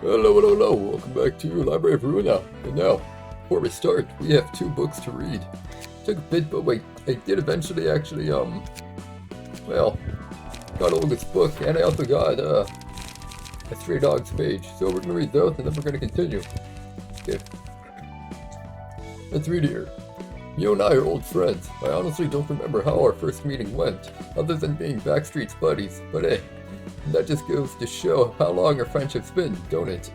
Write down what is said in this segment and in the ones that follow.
Hello, hello, hello. Welcome back to Library of Ruina. And now, before we start, we have 2 books to read. Took a bit, but wait, I did eventually actually, well, got Olga's book, and I also got, a Stray Dogs page. So we're gonna read those, and then we're gonna continue. Okay. Let's read here. You and I are old friends. I honestly don't remember how our first meeting went, other than being Backstreet's buddies, but hey, that just goes to show how long our friendship's been, don't it?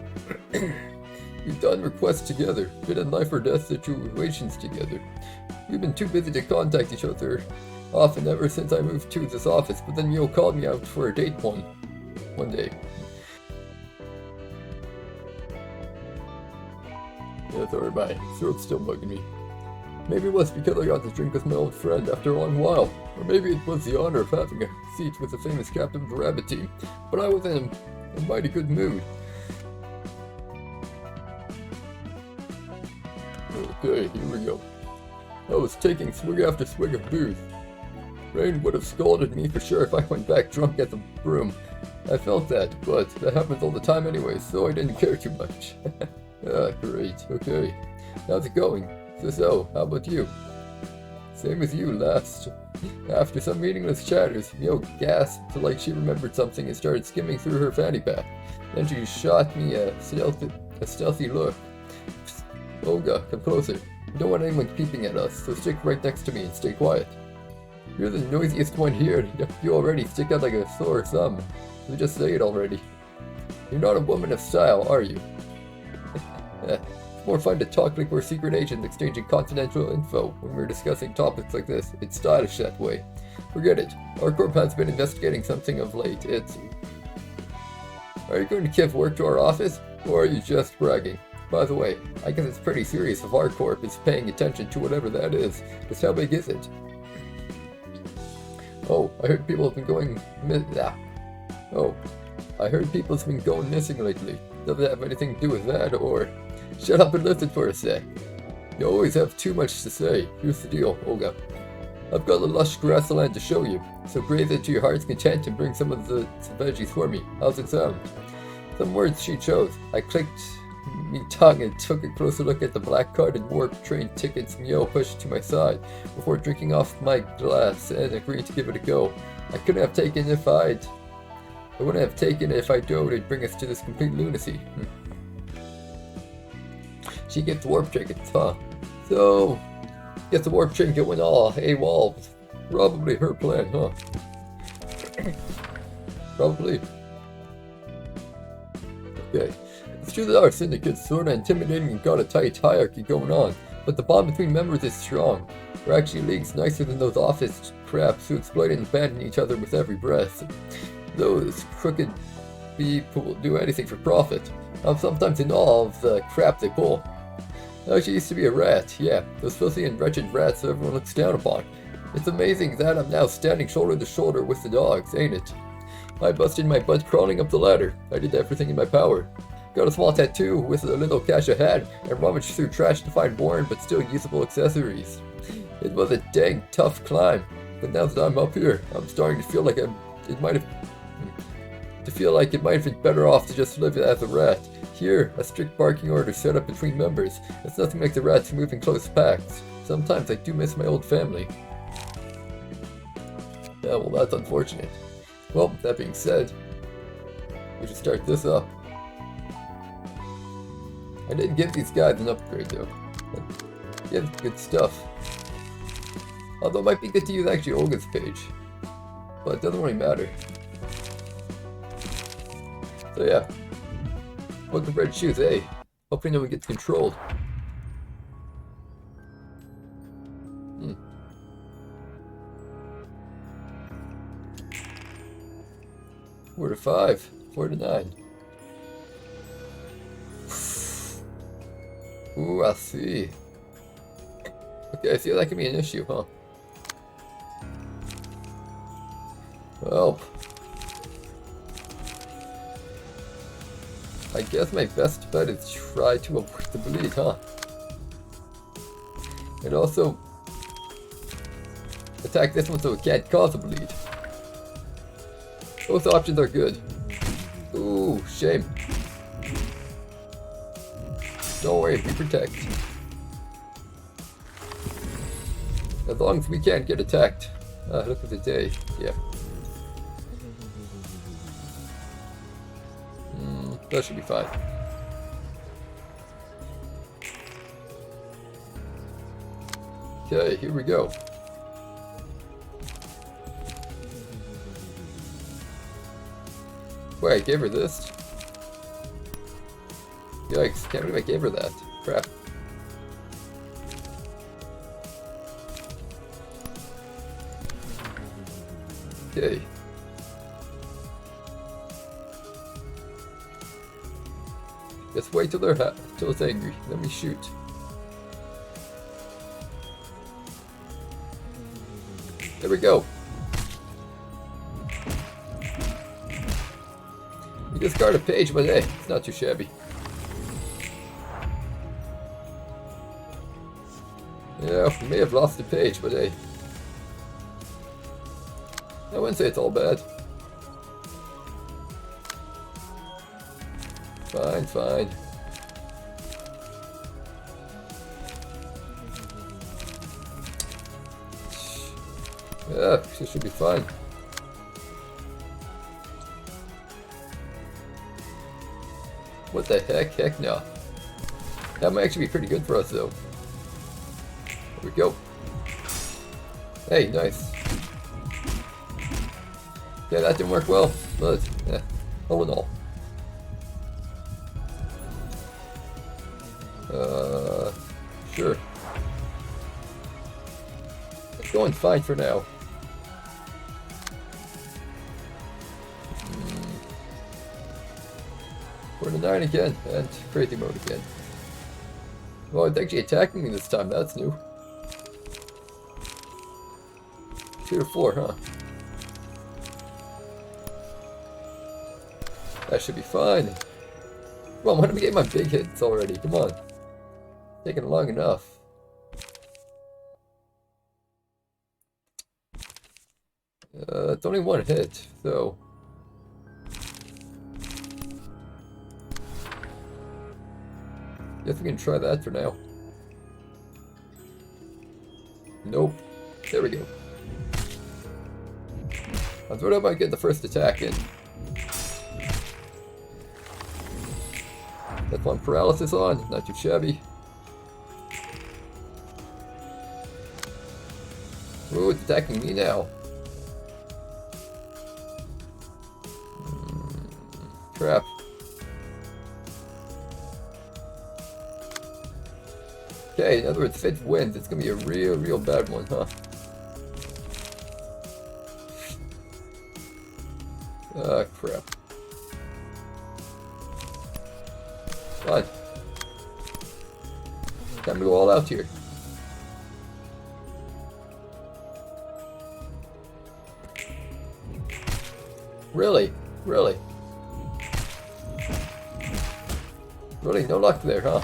We've done requests together, been in life or death situations together. We've been too busy to contact each other often ever since I moved to this office, but then Yo called me out for a date one day. Yeah, sorry, my throat's still bugging me. Maybe it was because I got to drink with my old friend after a long while, or maybe it was the honor of having a seat with the famous captain of the rabbit team, but I was in a mighty good mood. Okay, here we go. I was taking swig after swig of booze. Rain would have scolded me for sure if I went back drunk at the broom. I felt that, but that happens all the time anyway, so I didn't care too much. Ah, great, okay. How's it going? So, how about you? Same as you, last. After some meaningless chatters, Mio gasped like she remembered something and started skimming through her fanny pack. Then she shot me a stealthy look. Psst, Olga, come closer. We don't want anyone peeping at us, so stick right next to me and stay quiet. You're the noisiest one here. You already stick out like a sore thumb. So just say it already. You're not a woman of style, are you? It's more fun to talk like we're secret agents exchanging confidential info when we're discussing topics like this. It's stylish that way. Forget it. Our corp has been investigating something of late. Are you going to give work to our office? Or are you just bragging? By the way, I guess it's pretty serious if our corp is paying attention to whatever that is. Just how big is it? Oh, I heard people have been going missing lately. Does it have anything to do with that, or... Shut up and listen for a sec. You always have too much to say. Here's the deal, Olga. I've got a lush grassland to show you, so graze it to your heart's content and bring some veggies for me. How's it sound? Some words she chose. I clicked me tongue and took a closer look at the black card and warp train tickets Mio pushed to my side before drinking off my glass and agreeing to give it a go. I wouldn't have taken it if I knew it'd bring us to this complete lunacy. She gets warp tickets, huh? So, gets the warp train going all AWOL. Probably her plan, huh? Probably. Okay. It's true that our syndicate's sorta intimidating and got a tight hierarchy going on, but the bond between members is strong. We're actually leagues nicer than those office craps who exploit and abandon each other with every breath. Those crooked people will do anything for profit. I'm sometimes in awe of the crap they pull. I actually used to be a rat, yeah, those filthy and wretched rats that everyone looks down upon. It's amazing that I'm now standing shoulder to shoulder with the dogs, ain't it? I busted my butt crawling up the ladder. I did everything in my power. Got a small tattoo with a little cache I had, and rummaged through trash to find worn but still usable accessories. It was a dang tough climb, but now that I'm up here, I'm starting to feel like it might have been better off to just live as a rat. Here, a strict barking order set up between members. It's nothing like the rats who move in close packs. Sometimes I do miss my old family. Yeah, well, that's unfortunate. Well, that being said, we should start this up. I didn't give these guys an upgrade though. Yeah, good stuff. Although it might be good to use actually Olga's page. But it doesn't really matter. So yeah. Book of Red Shoes, eh? Hopefully no one gets controlled. 4 to 5, 4 to 9. Ooh, I see. Okay, I see that can be an issue, huh? Well, I guess my best bet is try to avoid the bleed, huh? And also attack this one so it can't cause a bleed. Both options are good. Ooh, shame. Don't worry, we protect. As long as we can't get attacked. Look at the day. Yeah. That should be fine. Okay, here we go. Wait, I gave her this? Yikes, can't believe I gave her that. Crap. Okay. Just wait till till it's angry. Let me shoot. There we go. We discard a page, but hey, it's not too shabby. Yeah, we may have lost a page, but hey. I wouldn't say it's all bad. Fine, fine. Yeah, this should be fine. What the heck? Heck no. That might actually be pretty good for us though. There we go. Hey, nice. Yeah, that didn't work well, but yeah, all in all. Sure. It's going fine for now. We're in 9 again, and crazy mode again. Well, it's actually attacking me this time, that's new. 2 to 4, huh? That should be fine. Come on, why don't we get my big hits already? Come on. Taking long enough. It's only one hit, so... Guess we can try that for now. Nope. There we go. I thought I might get the first attack in. That's one paralysis on, not too shabby. Ooh, it's attacking me now. Crap. Okay, in other words, if it wins, it's gonna be a real bad one, huh? Ah, crap. Fine. Time to go all out here. Really? Really? Really? No luck there, huh?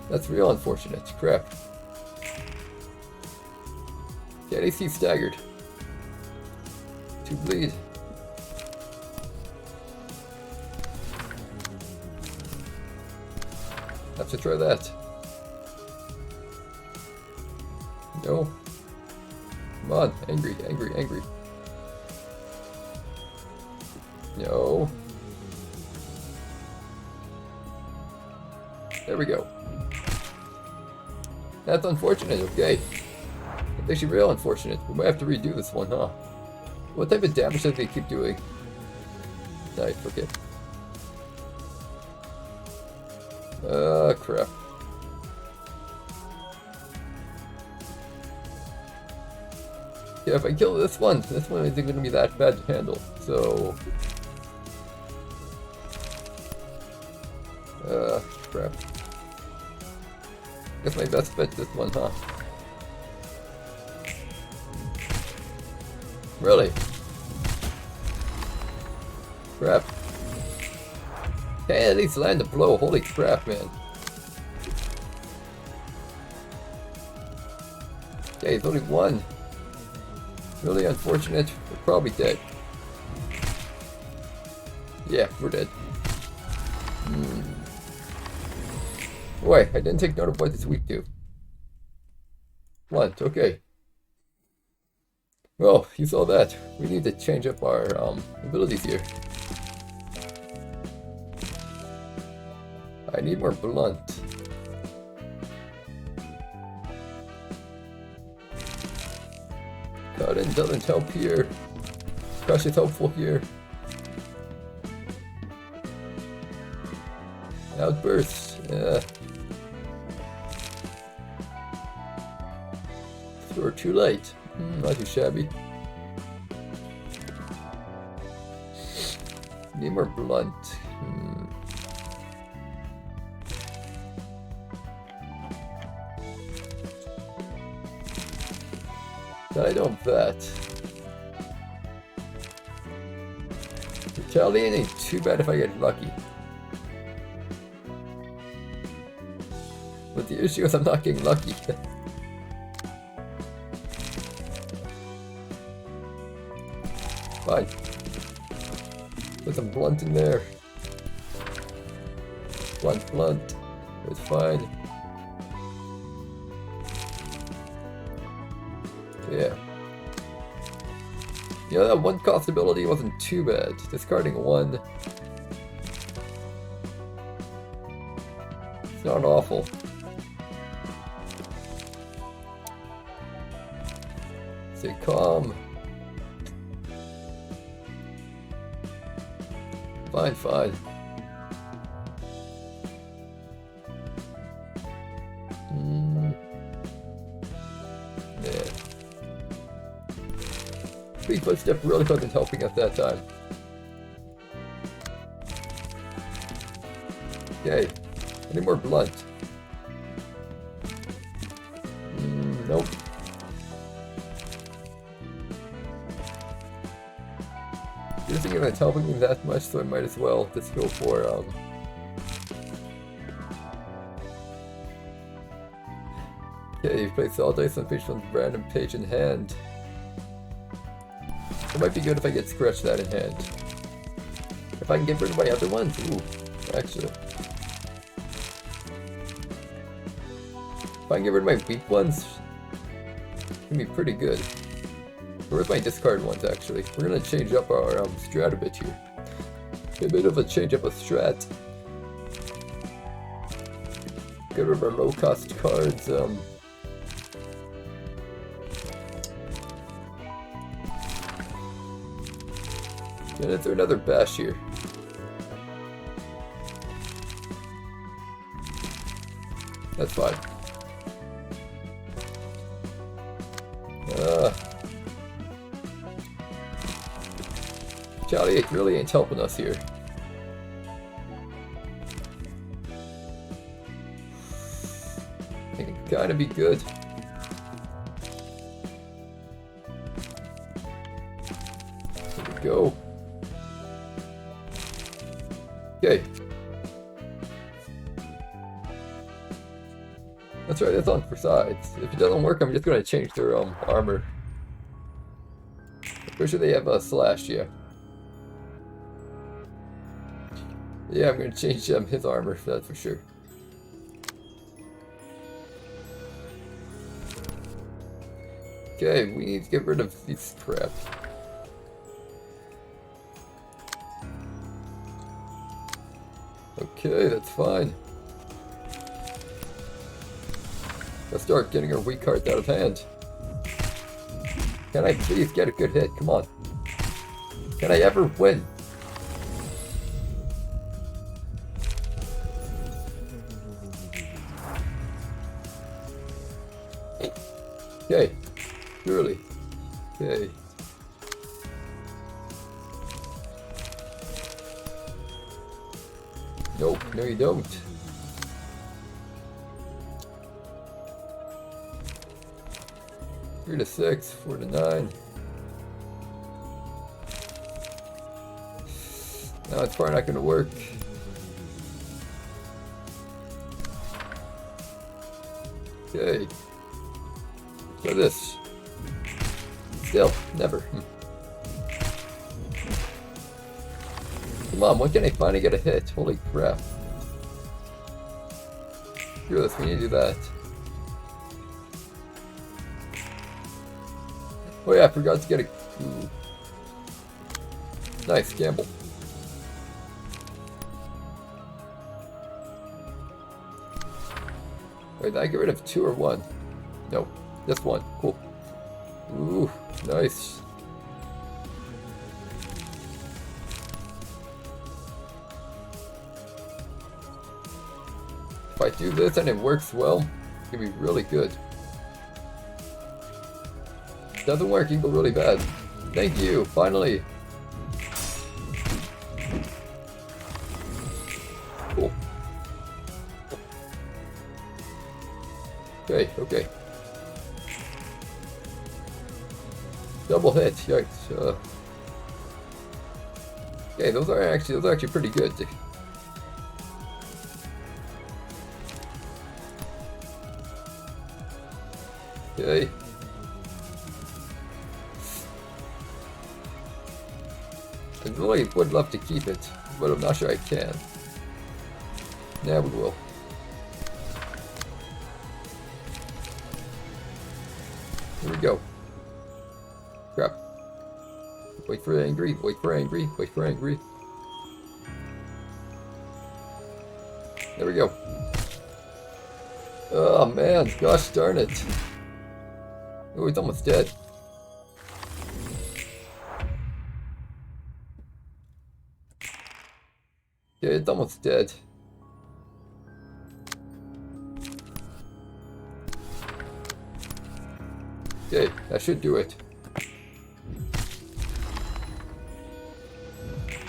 That's real unfortunate. Crap. Yeah, at least he's staggered. 2 bleed. Have to try that. No. Come on. Angry, angry, angry. No. There we go. That's unfortunate, okay. That's actually real unfortunate. We might have to redo this one, huh? What type of damage does they keep doing? Nice, okay. Crap. Yeah, if I kill this one isn't going to be that bad to handle, so... crap. Guess my best bet this one, huh? Really? Crap. Hey, at least land a blow. Holy crap, man. Okay, it's only one. Really unfortunate. We're probably dead. Yeah, we're dead. Wait, I didn't take note of what it's weak to. Blunt, okay. Well, you saw that. We need to change up our abilities here. I need more blunt. Cutting doesn't help here. Crush is helpful here. Outbursts, yeah. Or too late. Not too shabby. Need more blunt. I don't bet. Retaliate ain't too bad if I get lucky. But the issue is I'm not getting lucky. Fine. Put some blunt in there. Blunt. It's fine. Yeah. Yeah, that one cost ability wasn't too bad. Discarding one. It's not awful. Stay calm. Fine. Yeah. Big footstep really wasn't helping at that time. Okay. Any more blunt? Nope. I don't think it's helping me that much, so I might as well just go for okay, you place all dice on page one random page in hand. It might be good if I get scratch that in hand. If I can get rid of my other ones, ooh, actually. If I can get rid of my weak ones, it's gonna be pretty good. Where's my discard ones, actually? We're gonna change up our strat a bit here. A bit of a change up of strat. Get rid of our low cost cards. And is there another bash here? That's fine. Charlie really ain't helping us here. It can kinda be good. There we go. Okay. That's right, that's on for sides. If it doesn't work, I'm just gonna change their armor. Pretty sure they have a slash, yeah. Yeah, I'm gonna change his armor, that's for sure. Okay, we need to get rid of these crap. Okay, that's fine. Let's start getting our weak cards out of hand. Can I please get a good hit? Come on. Can I ever win? Okay. Surely. Okay. Nope, no you don't. Three to 6, 4 to 9. No, it's probably not going to work. Okay. Look at this. Still, never. Come on, when can I finally get a hit? Holy crap. Screw this, we need to do that. Oh yeah, I forgot to get a... Ooh. Nice, gamble. Wait, did I get rid of 2 or 1? No, just 1. Cool. Ooh, nice. If I do this and it works well, it's gonna be really good. Doesn't work, you can go really bad. Thank you, finally. Cool. Okay, okay. Double hit, yikes. Okay, those are actually pretty good. Okay. I really would love to keep it, but I'm not sure I can. Yeah, we will. Here we go. Crap. Wait for angry, wait for angry, wait for angry. There we go. Oh man, gosh darn it. Oh, he's almost dead. Yeah, it's almost dead. Okay, that should do it.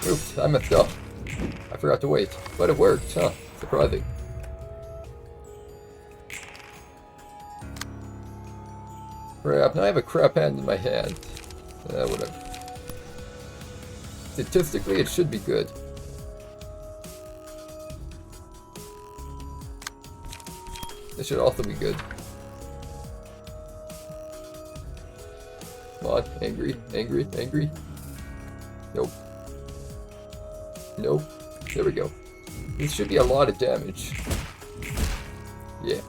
Oops, I messed up. I forgot to wait, but it worked, huh? Surprising. Crap, now I have a crap hand in my hand. Whatever. Statistically, it should be good. This should also be good. Come on, angry, angry, angry. Nope. Nope. There we go. This should be a lot of damage. Yeah.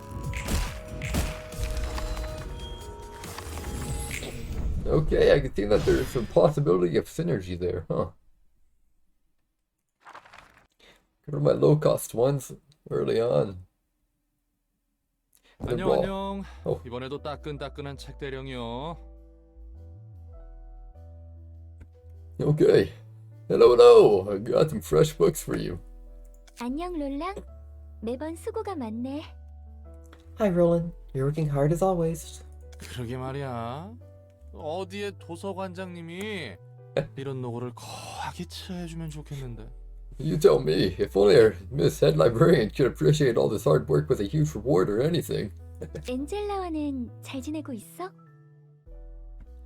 Okay, I can see that there's some possibility of synergy there, huh? Go to my low-cost ones early on. 안녕 안녕. Oh. 이번에도 따끈따끈한 책 대령이요. Okay. Hello, hello. I got some fresh books for you. 안녕 롤랑. 매번 수고가 많네. Hi, Roland. You're working hard as always. 그러게 말이야. 어디에 도서관장님이 이런 노고를 거하게 처해주면 좋겠는데. You tell me. If only our Miss Head Librarian could appreciate all this hard work with a huge reward or anything. 엔젤라와는 잘 지내고 있어?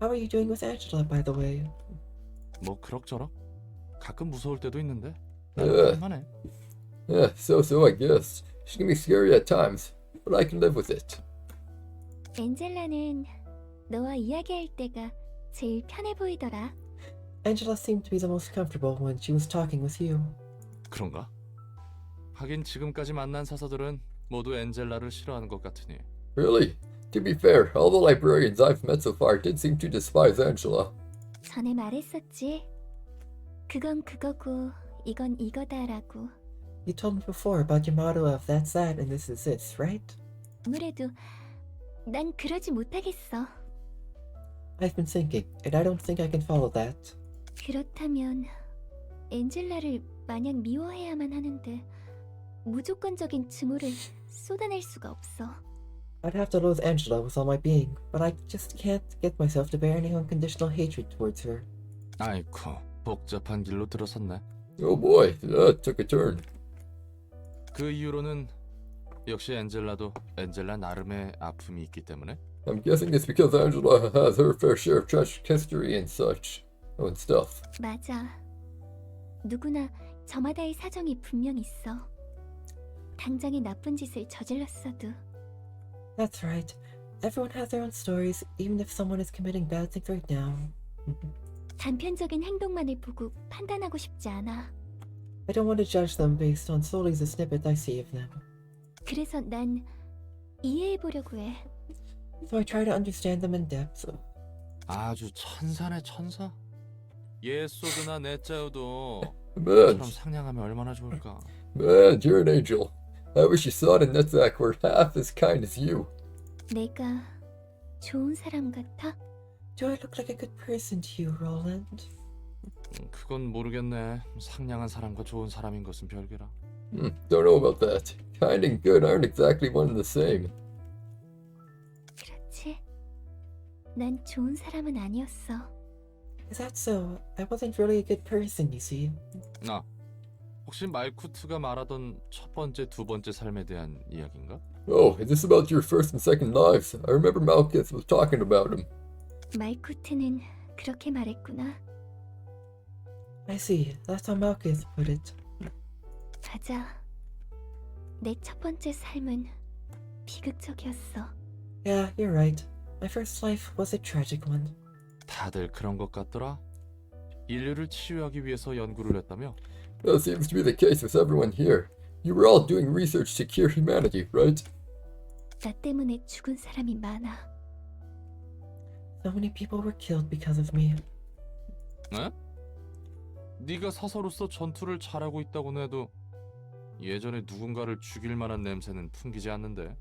How are you doing with Angela, by the way? 뭐 그럭저럭. 가끔 무서울 때도 있는데. ugh. 만해. Yeah, so I guess. She can be scary at times, but I can live with it. 엔젤라는 너와 이야기할 때가 제일 편해 보이더라. Angela seemed to be the most comfortable when she was talking with you. 그런가? 하긴 지금까지 만난 사서들은 모두 엔젤라를 싫어하는 것 같으니. Really? To be fair, all the librarians I've met so far did seem to despise Angela. 전에 말했었지. 그건 그거고 이건 이거다라고. You told me before about your motto of that's that and this is this, right? 아무래도 난 그러지 못하겠어. I've been thinking, and I don't think I can follow that. 그렇다면 엔젤라를 마냥 미워해야만 하는데 무조건적인 증오를 쏟아낼 수가 없어. I'd have to loathe Angela with all my being, but I just can't get myself to bear any unconditional hatred towards her. 아이쿠, 복잡한 길로 들어섰네. Oh boy, that took a turn. 그 이후로는 역시 엔젤라도 엔젤라 나름의 아픔이 있기 때문에. I'm guessing it's because Angela has her fair share of tragic history and such. Oh, and stuff. 맞아. 누구나 저마다의 사정이 분명 있어. 당장의 나쁜 짓을 저질렀어도. That's right. Everyone has their own stories, even if someone is committing bad things right now. 단편적인 행동만을 보고 판단하고 싶지 않아. I don't want to judge them based on solely the snippet I see of them. 그래서 난 이해해보려고 해. So I try to understand them in depth. 아주 천사네 천사. 예소드나 네짜우도 Man, 처럼 상냥하면 얼마나 좋을까. man, you're an angel. I wish you saw it and Netzach were half as kind as you. 내가 좋은 사람 같아? Do I look like a good person to you, Roland? 그건 모르겠네. 상냥한 사람과 좋은 사람인 것은 별개라. Don't know about that. Kind and good aren't exactly one and the same. 그렇지. 난 좋은 사람은 아니었어. Is that so? I wasn't really a good person, you see. 아, 혹시 말쿠트가 말하던 첫 번째, 두 번째 삶에 대한 이야기인가? Oh, is this about your first and second lives? I remember Malkuth was talking about him. 말쿠트는 그렇게 말했구나. I see. That's how Malkuth put it. 맞아. 내 첫 번째 삶은 비극적이었어. Yeah, you're right. My first life was a tragic one. 다들 그런 것 같더라. 인류를 치유하기 위해서 연구를 했다며? That seems to be the case with everyone here. You were all doing research to cure humanity, right? 나 때문에 죽은 사람이 많아. So many people were killed because of me. 네? 네가 사서로서 전투를 잘하고 있다고는 해도 예전에 누군가를 죽일 만한 냄새는 풍기지 않는데.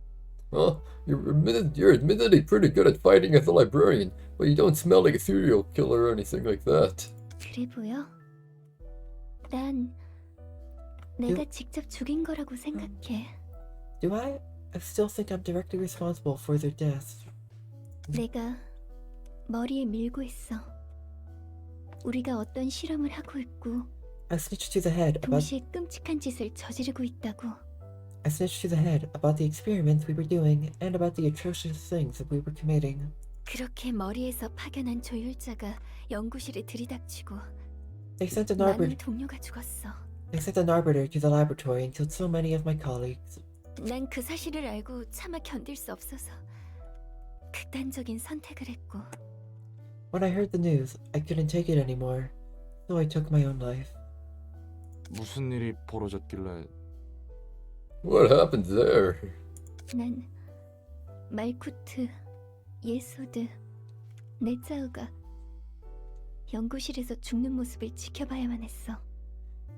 Well, you're admittedly pretty good at fighting as a librarian, but you don't smell like a serial killer or anything like that. 그래 보여? 난 내가 직접 죽인 거라고 생각해. Do I? I still think I'm directly responsible for their deaths. 내가 머리에 밀고 있어. 우리가 어떤 실험을 하고 있고 I snitched to the head about 동시에 끔찍한 짓을 저지르고 있다고. I snitched to the head about the experiments we were doing and about the atrocious things that we were committing. 그렇게 머리에서 파견한 조율자가 연구실에 들이닥치고 They sent an 많은 arbiter. 동료가 죽었어. They sent an arbiter to the laboratory and killed so many of my colleagues. 난 그 사실을 알고 차마 견딜 수 없어서 극단적인 선택을 했고 When I heard the news, I couldn't take it anymore, so I took my own life. 무슨 일이 벌어졌길래? What happened there? 난 말쿠트, 예소드, 네짜우가 연구실에서 죽는 모습을 지켜봐야만 했어.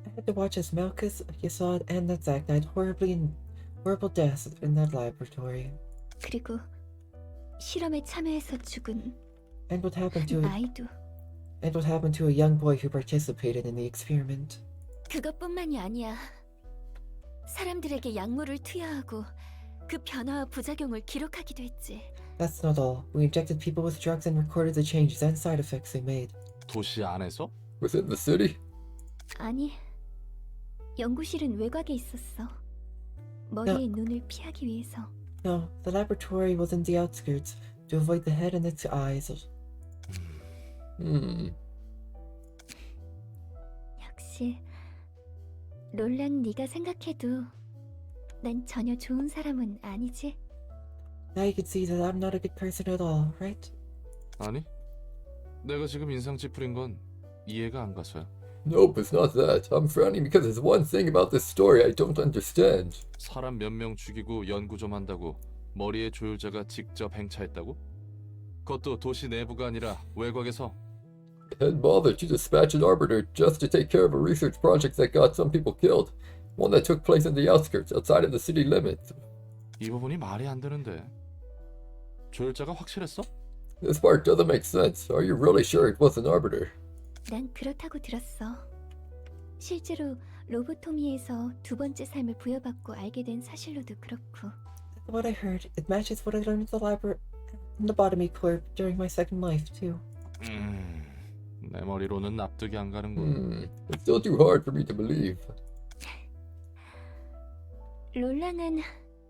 I had to watch as Malchus, Yesod, and Netzach died horrible deaths in that laboratory. 그리고 실험에 참여해서 죽은 And what happened 한 to 아이도. and what happened to a young boy who participated in the experiment. 그것뿐만이 아니야. 사람들에게 약물을 투여하고 그 변화와 부작용을 기록하기도 했지. That's not all. We injected people with drugs and recorded the changes and side effects they made. 도시 안에서? Within the city? 아니, 연구실은 외곽에 있었어. 머리의 눈을 피하기 위해서. No, the laboratory was in the outskirts to avoid the head and its eyes. 역시 롤랑 네가 생각해도 난 전혀 좋은 사람은 아니지? Now you can see that I'm not a good person at all, right? 아니, 내가 지금 인상 찌푸린 건 이해가 안 가서야. Nope, it's not that. I'm frowning because there's one thing about this story I don't understand. 사람 몇 명 죽이고 연구 좀 한다고 머리에 조율자가 직접 행차했다고? 그것도 도시 내부가 아니라 외곽에서. Hadn't bothered to dispatch an arbiter just to take care of a research project that got some people killed. One that took place in the outskirts, outside of the city limits. 이 부분이 말이 안 되는데. 조율자가 확실했어? This part doesn't make sense. Are you really sure it was an arbiter? 난 그렇다고 들었어. 실제로 로보토미에서 두 번째 삶을 부여받고 알게 된 사실로도 그렇고. What I heard, it matches what I learned in the lobotomy corp during my second life, too. 내 머리로는 납득이 안 가는군. It's still too hard for me to believe. 롤랑은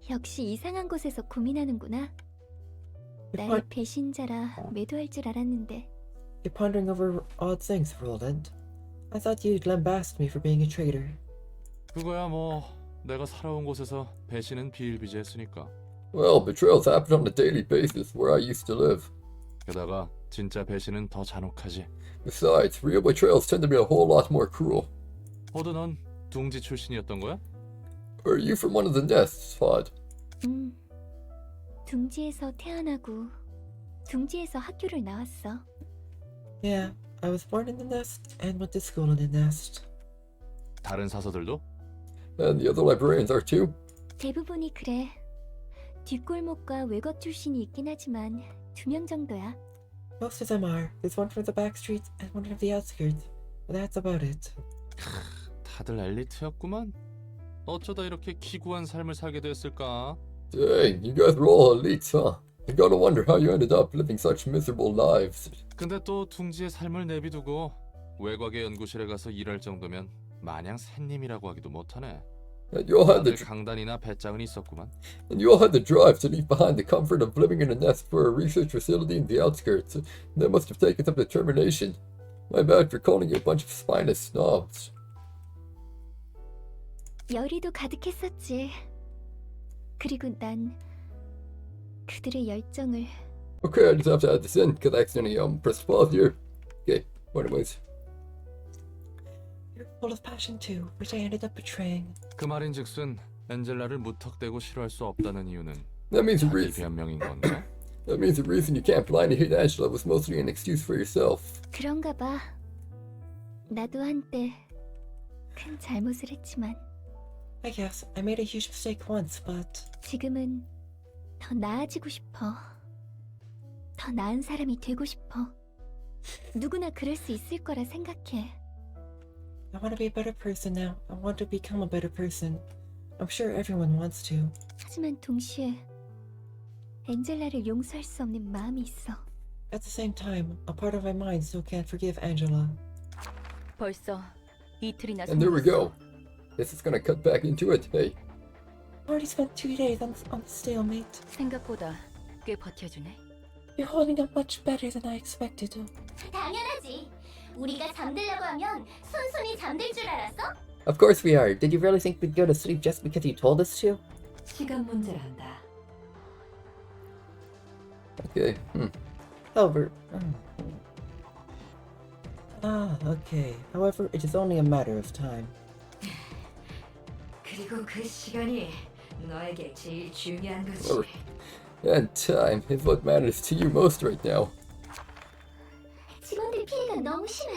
역시 이상한 곳에서 고민하는구나. 나를 배신자라 매도할 줄 알았는데. You're pondering over odd things, Roland. I thought you'd lambast me for being a traitor. 그거야 뭐 내가 살아온 곳에서 배신은 비일비재했으니까. Well, betrayals happen on a daily basis where I used to live. 게다가 진짜 배신은 더 잔혹하지. Besides, real betrayals tend to be a whole lot more cruel. 호드 넌 둥지 출신이었던 거야? Are you from one of the nests, Todd? 둥지에서 태어나고 둥지에서 학교를 나왔어. Yeah, I was born in the nest and went to school in the nest. 다른 사서들도? And the other librarians are too? 대부분이 그래. 뒷골목과 외곽 출신이 있긴 하지만 2명 정도야. Most of them are. There's one from the back street and one from the outskirts. But that's about it. 다들 엘리트였구만. 어쩌다 이렇게 기구한 삶을 살게 됐을까? Dang, you guys were all elites, huh? I gotta wonder how you ended up living such miserable lives. 근데 또 둥지의 삶을 내비두고 외곽의 연구실에 가서 일할 정도면 마냥 샌님이라고 하기도 못하네. And you all had 다들 the 강단이나 배짱은 있었구만. and you all had the drive to leave behind the comfort of living in a nest for a research facility in the outskirts. That must have taken some determination. My bad for calling you a bunch of spineless snobs. 열의도 가득했었지. 그리고 난 그들의 열정을 Okay, I just have to add this in because I accidentally pressed pause here. Okay, but anyways. You're full of passion too, which I ended up betraying. 그 말인즉슨 엔젤라를 무턱대고 싫어할 수 없다는 이유는 That means the 자기 reason. 변명인 건가? That means the reason you can't blindly hate Angela was mostly an excuse for yourself. 그런가 봐. 나도 한때 큰 잘못을 했지만 I guess I made a huge mistake once, but 지금은 더 나아지고 싶어. 더 나은 사람이 되고 싶어. 누구나 그럴 수 있을 거라 생각해. I want to be a better person now. I want to become a better person. I'm sure everyone wants to. 하지만 동시에 엔젤라를 용서할 수 없는 마음이 있어. At the same time, a part of my mind still can't forgive Angela. 벌써 이틀이나 And there we 숨었어. go. Guess it's gonna cut back into it. Hey, I already spent 2 days on the stalemate. 생각보다 꽤 버텨주네. You're holding up much better than I expected to. 당연하지. 우리가 잠들려고 하면 순순히 잠들 줄 알았어? Of course we are. Did you really think we'd go to sleep just because you told us to? 시간 문제란다. okay. However, okay. However, it is only a matter of time. 그리고 그 시간이 너에게 제일 중요한 거지. Or- And time is what matters to you most right now. 직원들 피해가 너무 심해.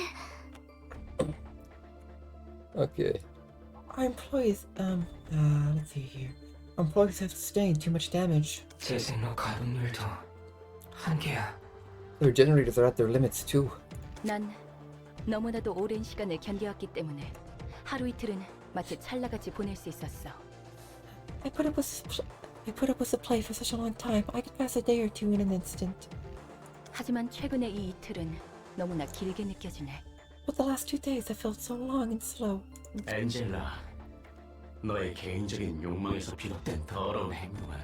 Okay. Our employees, let's see here. Our employees have sustained too much damage. 재생로 가동률도 한계야. Their generators are at their limits too. 난 너무나도 오랜 시간을 견뎌왔기 때문에 하루 이틀은 마치 찰나같이 보낼 수 있었어. I put up with supply for such a long time. I could pass a day or two in an instant. 하지만 최근의 이 이틀은 너무나 길게 느껴지네. But the last 2 days have felt so long and slow. 엔젤라, 너의 개인적인 욕망에서 비롯된 더러운 행동은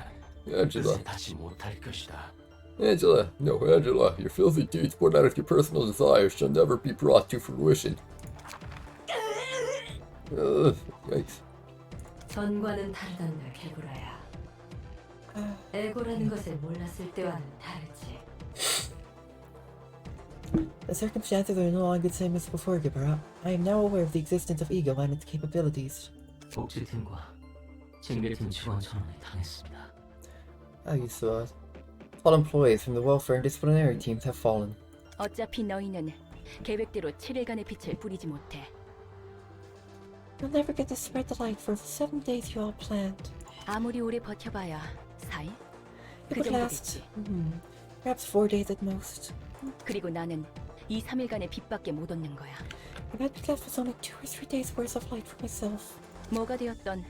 Angela. 그새 다시 못할 것이다. Angela. No, Angela. Your filthy deeds born out of your personal desires shall never be brought to fruition. Yikes. 전과는 다르단다, 개구라야. 에고라는 것을 몰랐을 때와는 다르지. The circumstances are no longer the same as before, Gibera. I am now aware of the existence of ego and its capabilities. 복지팀과 징계팀 직원 전원이 당했습니다. You saw it. All employees from the welfare and disciplinary teams have fallen. 어차피 너희는 계획대로 7일간의 빛을 뿌리지 못해. You'll never get to spread the light for the 7 days you all planned. 아무리 오래 버텨봐야 4일? It 그 would 정도 last, 됐지. perhaps 4 days at most. 그리고 나는 이 3일간의 빛밖에 못 얻는 거야. If I'd be left with only 2 or 3 days worth of light for myself. 뭐가 되었던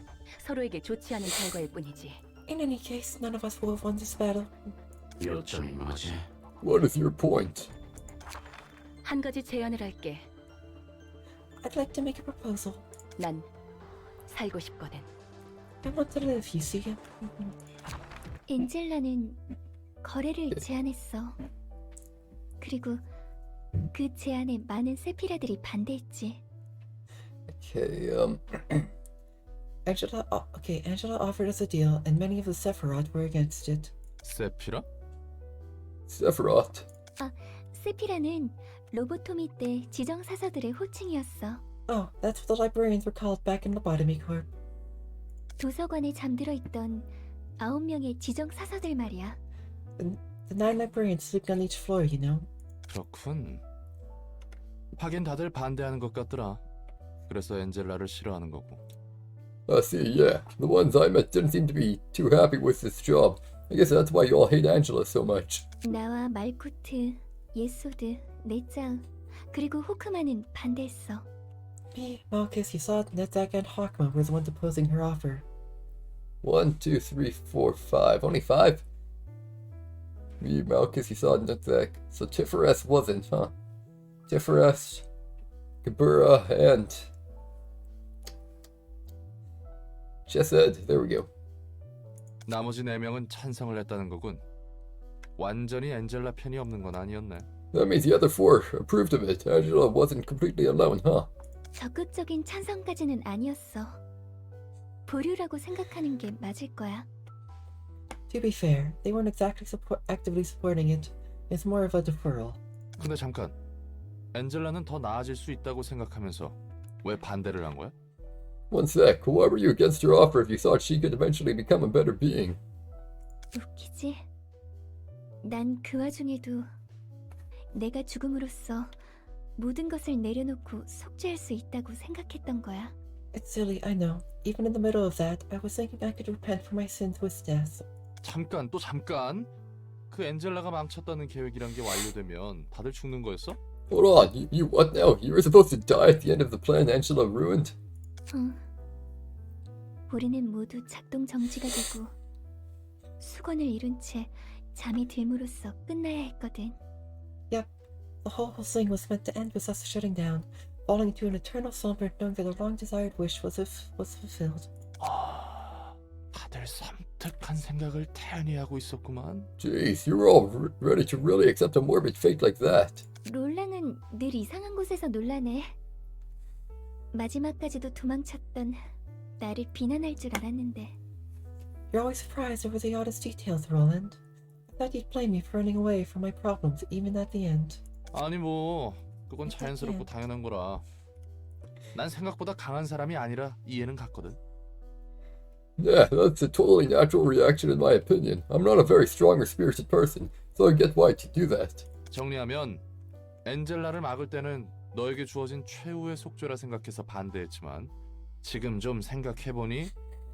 서로에게 좋지 않은 결과일 뿐이지. In any case, none of us will have won this battle. 요점이 뭐지? What is your point? 한 가지 제안을 할게. I'd like to make a proposal. 난 살고 싶거든. I want to live, you see. 엔젤라는 거래를 제안했어. 그리고 그 제안에 많은 세피라들이 반대했지. Okay, Angela offered us a deal, and many of the Sephiroth were against it. 세피라? Sephiroth. 세피라는 로보토미 때 지정 사서들의 호칭이었어. Oh, that's what the librarians were called back in Lobotomy Corp. 도서관에 잠들어 있던 9명의 지정 사서들 말이야. The 9 librarians sleeping on each floor, you know. 그렇군. 하긴 다들 반대하는 것 같더라. 그래서 엔젤라를 싫어하는 거고. I see, yeah. The ones I met didn't seem to be too happy with this job. I guess that's why you all hate Angela so much. 나와 말코트, 예소드, 네짱, 그리고 호크만은 반대했어. Me, Malchus, Yasad, Netzak, and Hawkma were the ones opposing her offer. 1, 2, 3, 4, 5. Only 5? Me, Malchus, Yasad, Nutzak. So Tiferes wasn't, huh? Tiferes, Kabura, and Chesed. There we go. 나머지 4명은 찬성을 했다는 거군. 완전히 엔젤라 편이 없는 건 아니었네. That means the other 4 approved of it. Angela wasn't completely alone, huh? 적극적인 찬성까지는 아니었어. 보류라고 생각하는 게 맞을 거야. To be fair, they weren't exactly actively supporting it. It's more of a deferral. 근데 잠깐. 엔젤라는 더 나아질 수 있다고 생각하면서 왜 반대를 한 거야? One sec. Why were you against her offer if you thought she could eventually become a better being? 웃기지? 난 그 와중에도 내가 죽음으로써 모든 것을 내려놓고 속죄할 수 있다고 생각했던 거야. It's silly, I know. Even in the middle of that, I was thinking I could repent for my sins with death. 잠깐, 또 잠깐. 그 엔젤라가 망쳤다는 계획이란 게 완료되면 다들 죽는 거였어? Hold on. You what now? You were supposed to die at the end of the plan Angela ruined? 우리는 모두 작동 정지가 되고 수건을 이룬 채 잠이 듦으로써 끝나야 했거든. Yep, the whole thing was meant to end with us shutting down, falling into an eternal slumber knowing that our long-desired wish was fulfilled. 다들 섬뜩한 생각을 태연히 하고 있었구만. Jeez, you were all ready to really accept a morbid fate like that. 롤랑은 늘 이상한 곳에서 놀라네. 마지막까지도 도망쳤던 나를 비난할 줄 알았는데. You're always surprised over the oddest details, Roland. I thought you'd blame me for running away from my problems even at the end. 아니 뭐 그건 자연스럽고 당연한 거라. 난 생각보다 강한 사람이 아니라 이해는 갔거든. Yeah, that's a totally natural reaction in my opinion. I'm not a very strong or spirited person, so I get why you do that. 정리하면 엔젤라를 막을 때는 너에게 주어진 최후의 속죄라 생각해서 반대했지만 지금 좀 생각해보니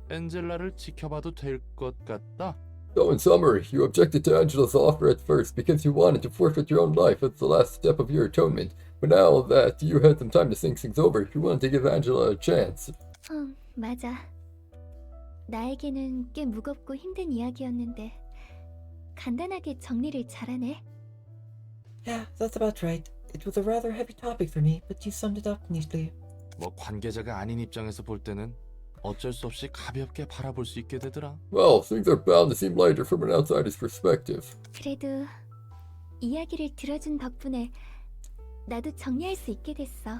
엔젤라를 지켜봐도 될 것 같다. So in summary, you objected to Angela's offer at first because you wanted to forfeit your own life as the last step of your atonement. But now that you had some time to think things over, you wanted to give Angela a chance. 맞아. 나에게는 꽤 무겁고 힘든 이야기였는데 간단하게 정리를 잘하네. Yeah, that's about right. It was a rather heavy topic for me, but you summed it up neatly. 뭐 관계자가 아닌 입장에서 볼 때는 어쩔 수 없이 가볍게 바라볼 수 있게 되더라. Well, things are bound to seem lighter from an outsider's perspective. 그래도 이야기를 들어준 덕분에 나도 정리할 수 있게 됐어.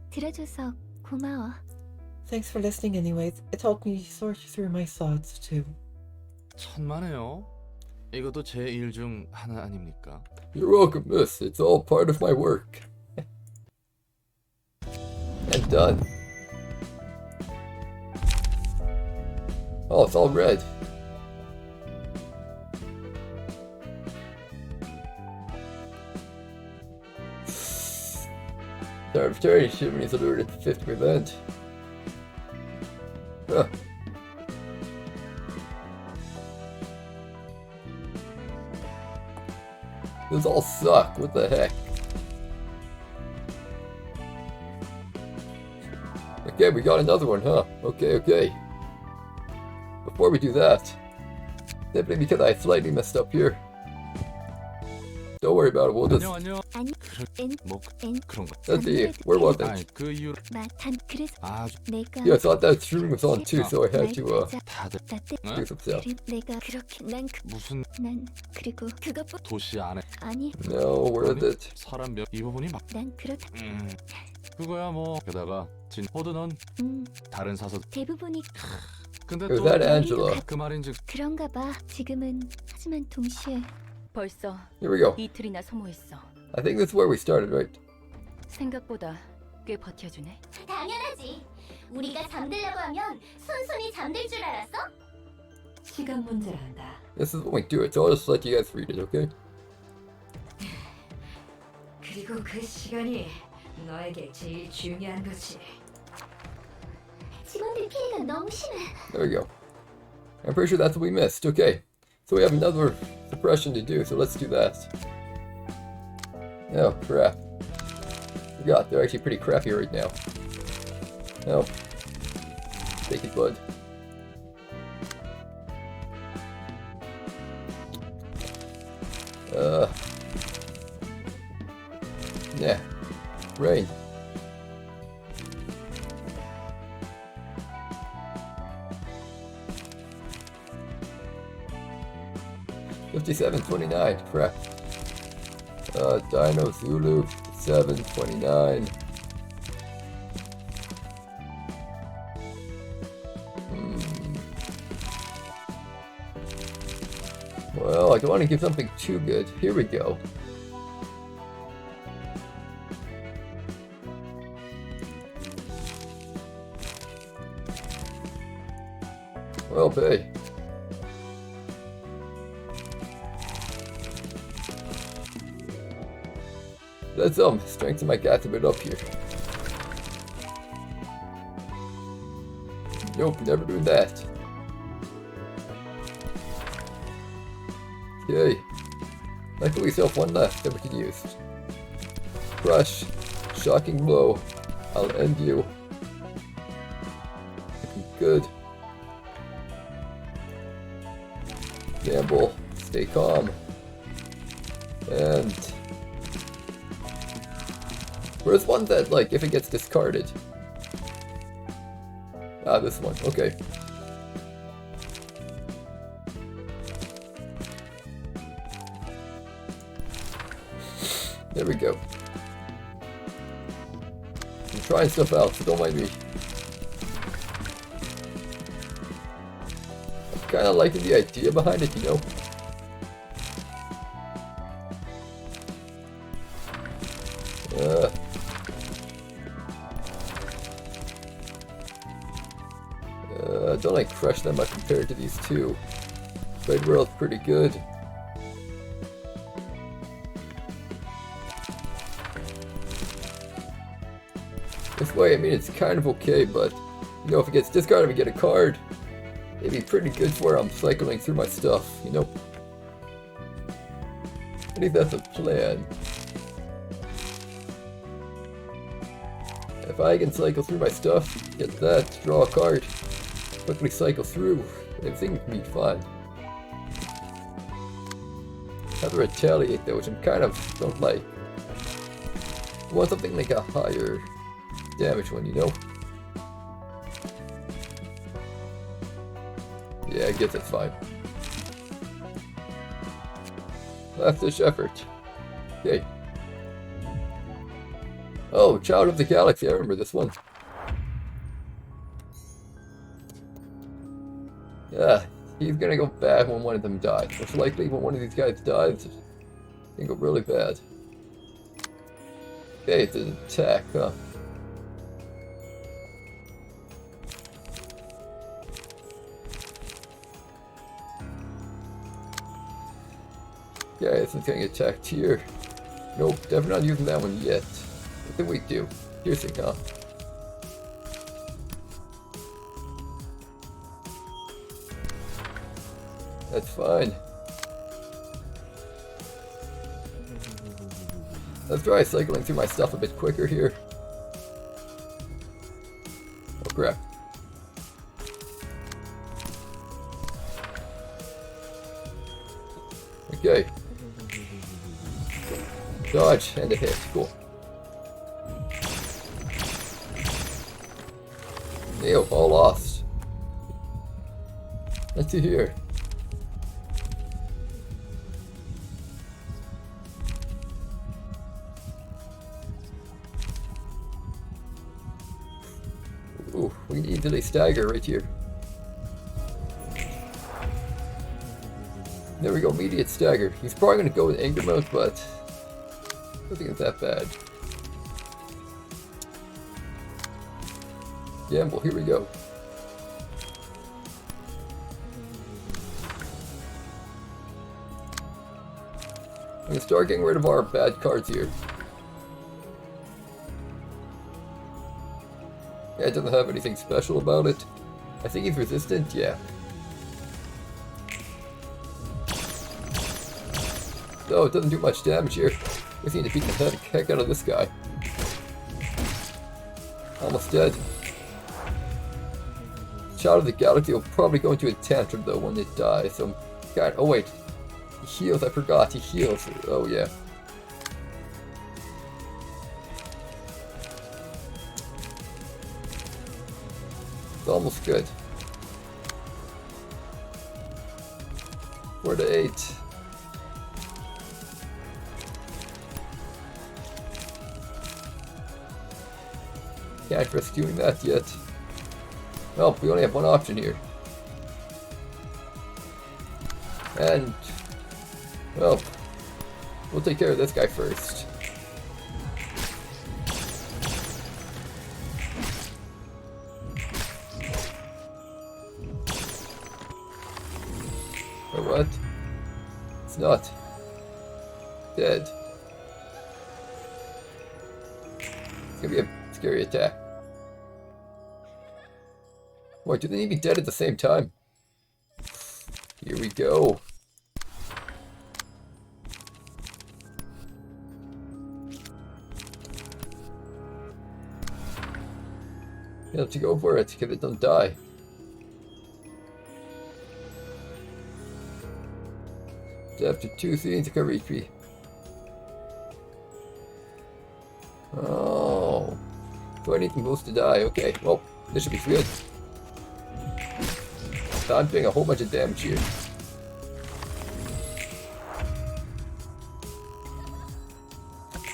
들어줘서 고마워. Thanks for listening anyways. It helped me sort through my thoughts too. 천만에요. 이것도 제 일 중 하나 아닙니까? You're welcome, miss. It's all part of my work. And done. Oh, it's all red. Time of turning shipment is alerted at the 50%. Huh. Those all suck. What the heck? Okay, we got another one, huh? Okay. Before we do that, simply because I slightly messed up here. Don't worry about it, we'll just... 안녕. 아니, 뭐 그런 거. Let's see, where was 아니 it? 그 이유로 그래서 아주 내가 Yeah, I thought that stream was on too, so I had to 다들 do some stuff. 내가 그렇게 무슨 난 그리고 그것뿐 도시 안에 아니 No, where is it? 사람 몇 입어보니 막 난 그렇다. 그거야 뭐 게다가 진 호드 넌 다른 사서 대부분이 근데 Is 또 that Angela? 그 말인즉 그런가 봐. 지금은 하지만 동시에 벌써 Here we go. 이틀이나 소모했어. I think this is where we started, right? 생각보다 꽤 버텨주네. 당연하지. 우리가 잠들려고 하면 순순히 잠들 줄 알았어? 시간 문제란다. This is when we do it, so I'll just let you guys read it, okay? 그리고 그 시간이 너에게 제일 중요한 거지. 직원들 피해가 너무 심해. There we go. I'm pretty sure that's what we missed. Okay. So we have another suppression to do, so let's do that. Oh, crap. Forgot, they're actually pretty crappy right now. Oh. Take it, bud. Yeah. Rain. $57.29. Crap. Dino Zulu. $57.29. Well, I don't want to give something too good. Here we go. Well, pay. Let's strengthen my gas a bit up here. Nope, never doing that. Okay. Luckily we still have one left that we can use. Crush. Shocking blow. I'll end you. Looking good. Gamble. Stay calm. And where's one that, like, if it gets discarded? Ah, this one. Okay. There we go. I'm trying stuff out, so don't mind me. I'm kind of liking the idea behind it, you know? Don't like crush them much compared to these two. Trade World's pretty good. This way, I mean, it's kind of okay, but you know, if it gets discarded, we get a card. It'd be pretty good for where I'm cycling through my stuff, you know. I think that's a plan. If I can cycle through my stuff, get that, draw a card, quickly cycle through, everything can be fun. Have to retaliate though, which I kind of don't like. I want something like a higher damage one, you know? Yeah, I guess that's fine. Last-ditch effort. Okay. Oh, Child of the Galaxy, I remember this one. Yeah, he's gonna go bad when one of them dies. Most likely when one of these guys dies, it's gonna go really bad. Okay, it's an attack, huh? Yeah, this one's getting attacked here. Nope, definitely not using that one yet. What did we do? Piercing, huh? That's fine. Let's try cycling through my stuff a bit quicker here. Oh crap. Okay. Dodge and a hit. Cool. Ew, all lost. Let's see here. Ooh, we can easily stagger right here. There we go, immediate stagger. He's probably going to go with anger mode, but I don't think it's that bad. Gamble, here we go. I'm gonna start getting rid of our bad cards here. Yeah, it doesn't have anything special about it. I think he's resistant, yeah. No, it doesn't do much damage here. We need to beat the heck out of this guy. Almost dead. Child of the Galaxy will probably go into a tantrum though when it dies, so... God, oh wait. He heals, I forgot, he heals. Oh yeah. It's almost good. 4 to 8. Can't risk doing that yet. Well, we only have one option here. And, well, we'll take care of this guy first. Or what? It's not. Dead. It's gonna be a scary attack. What, do they need to be dead at the same time? Here we go. You have to go for it, because it don't die. After 2 scenes to cover HP. Oh. So I need them both to die. Okay, well, this should be good. I'm doing a whole bunch of damage here.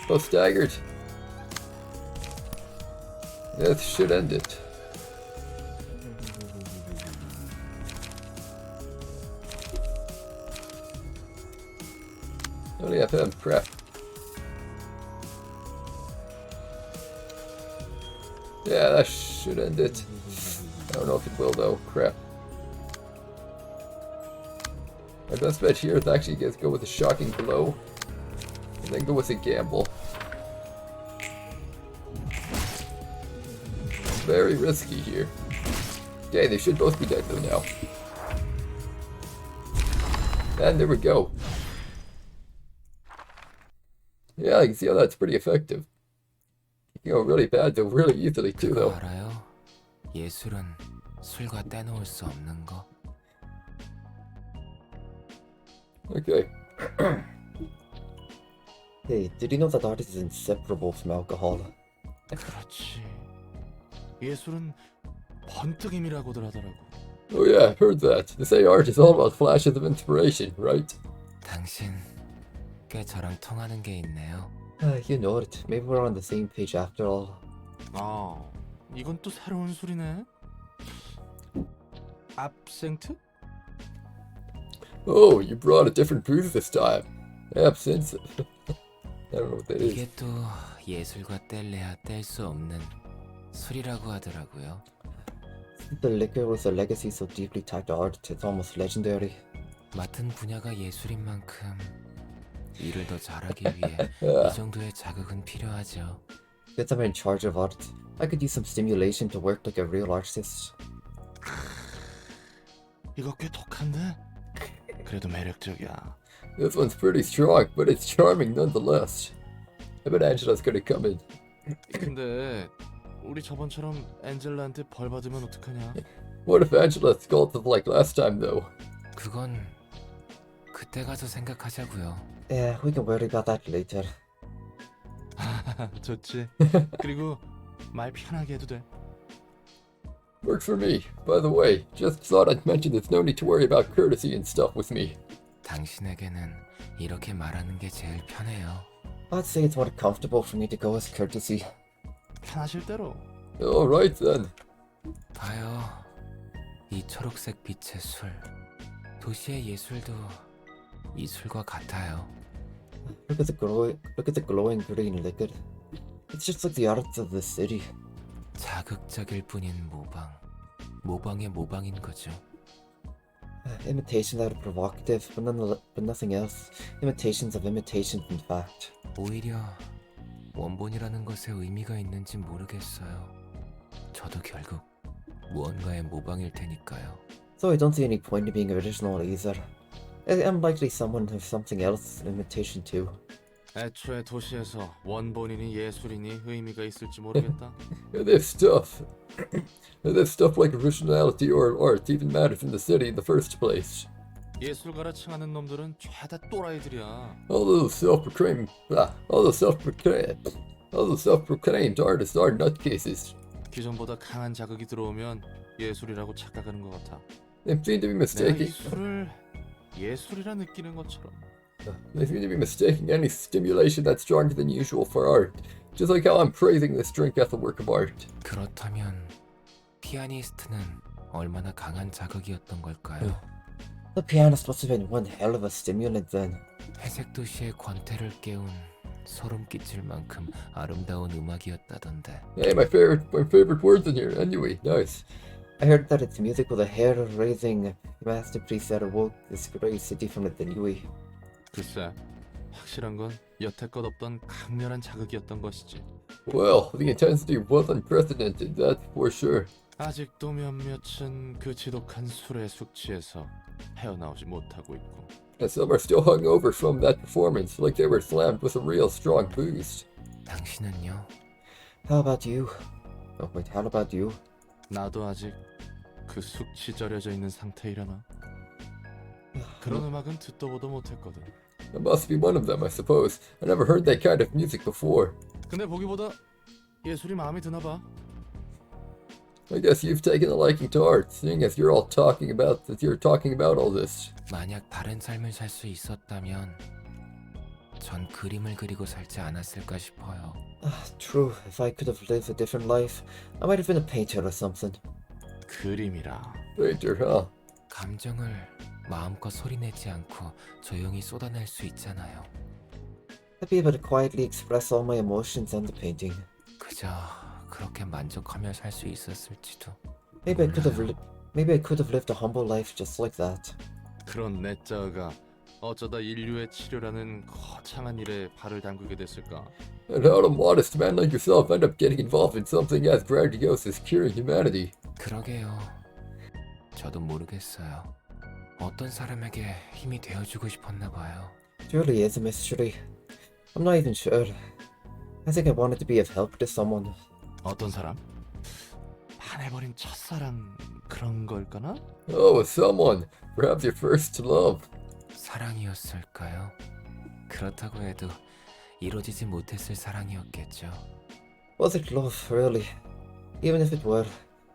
Both staggered. This should end it. Only have him. Crap. Yeah, that should end it. I don't know if it will though. Crap. My best bet here is actually just go with a shocking blow. And then go with a gamble. Very risky here. Okay, they should both be dead though now. And there we go. Yeah, I can see how that's pretty effective. You can go really bad though, really easily too though. 알아요? 예술은 술과 떼놓을 수 없는 거. Okay. Hey, did you know that art is inseparable from alcohol? 그렇지. 예술은 번뜩임이라고들 하더라고. Oh yeah, I've heard that. They say art is all about flashes of inspiration, right? 당신 꽤 저랑 통하는 게 있네요. You know it. Maybe we're on the same page after all. 아, 이건 또 새로운 술이네. absinthe? Oh, you brought a different booze this time. Absinthe. I don't know what that is. 이게 또 예술과 뗄래야 뗄 수 없는 술이라고 하더라고요. The liquor was a legacy so deeply tied to art, it's almost legendary. 맡은 분야가 예술인 만큼 일을 더 잘하기 위해 이 정도의 자극은 필요하죠. Since I'm in charge of art, I could use some stimulation to work like a real artist. 이거 꽤 독한데? 그래도 매력적이야. This one's pretty strong, but it's charming nonetheless. I bet Angela's gonna come in. 근데 우리 저번처럼 엔젤라한테 벌 받으면 어떡하냐? What if Angela scolds us like last time though? 그건 그때 가서 생각하자고요. Yeah, we can worry about that later. 좋지. 그리고 말 편하게 해도 돼. Works for me. By the way, just thought I'd mention there's no need to worry about courtesy and stuff with me. 당신에게는 이렇게 말하는 게 제일 편해요. I'd say it's more comfortable for me to go as courtesy. 편하실 대로. Alright then. 봐요. 이 초록색 빛의 술. 도시의 예술도 이 술과 같아요. Look at the glowing green liquid. It's just like the art of the city. 자극적일 뿐인 모방. 모방의 모방인 거죠. Imitation that are provocative, but nothing else. Imitations of imitations, in fact. 오히려 원본이라는 것에 의미가 있는지 모르겠어요. 저도 결국 무언가의 모방일 테니까요. So I don't see any point in being original either. I'm likely someone who's something else, imitation too. 애초에 도시에서 원본이니 예술이니 의미가 있을지 모르겠다. This stuff. This stuff like originality or art even matters in the city in the first place. 예술가라 칭하는 놈들은 죄다 또라이들이야. All those self-proclaimed artists are nutcases. 기존보다 강한 자극이 들어오면 예술이라고 착각하는 것 같아. They seem to be 내가 이 mistaking. 술을 예술이라 느끼는 것처럼. They seem to be mistaking any stimulation that's stronger than usual for art. Just like how I'm praising this drink as a work of art. 그렇다면 피아니스트는 얼마나 강한 자극이었던 걸까요? The pianist must have been one hell of a stimulant then. 회색 도시의 권태를 깨운 소름 끼칠 만큼 아름다운 음악이었다던데. Hey, my favorite words in here. Anyway, nice. I heard that it's music with a hair-raising masterpiece that awoke this great city from its ennui. 글쎄, 확실한 건 여태껏 없던 강렬한 자극이었던 것이지. Well, the intensity was unprecedented, that's for sure. 아직도 몇몇은 그 지독한 술의 숙취에서 헤어나오지 못하고 있고. And some are still hungover from that performance, like they were slammed with a real strong boost. 당신은요? How about you? Oh wait, how about you? 나도 아직 그 숙취 절여져 있는 상태이려나? 그런 음악은 듣도 보도 못했거든. I must be one of them, I suppose. I never heard that kind of music before. 근데 보기보다 예술이 마음에 드나 봐. I guess you've taken a liking to art, seeing as you're talking about all this. 만약 다른 삶을 살 수 있었다면 전 그림을 그리고 살지 않았을까 싶어요. True, if I could have lived a different life, I might have been a painter or something. 그림이라. Painter, huh? 감정을 마음껏 소리내지 않고 조용히 쏟아낼 수 있잖아요. I'd be able to quietly express all my emotions on the painting. 그저 그렇게 만족하며 살 수 있었을지도. Maybe I could have lived a humble life just like that. 그런 내자가 어쩌다 인류의 치료라는 거창한 일에 발을 담그게 됐을까? And how a modest man like yourself end up getting involved in something as grandiose as curing humanity? 그러게요. 저도 모르겠어요. 어떤 사람에게 힘이 되어주고 싶었나 봐요. It really is a mystery. I'm not even sure. I think I wanted to be of help to someone. 어떤 사람? 반해버린 첫사랑 그런 걸까나? Oh, someone. Perhaps your first love. 사랑이었을까요? 그렇다고 해도 이루어지지 못했을 사랑이었겠죠. Was it love, really? Even if it were,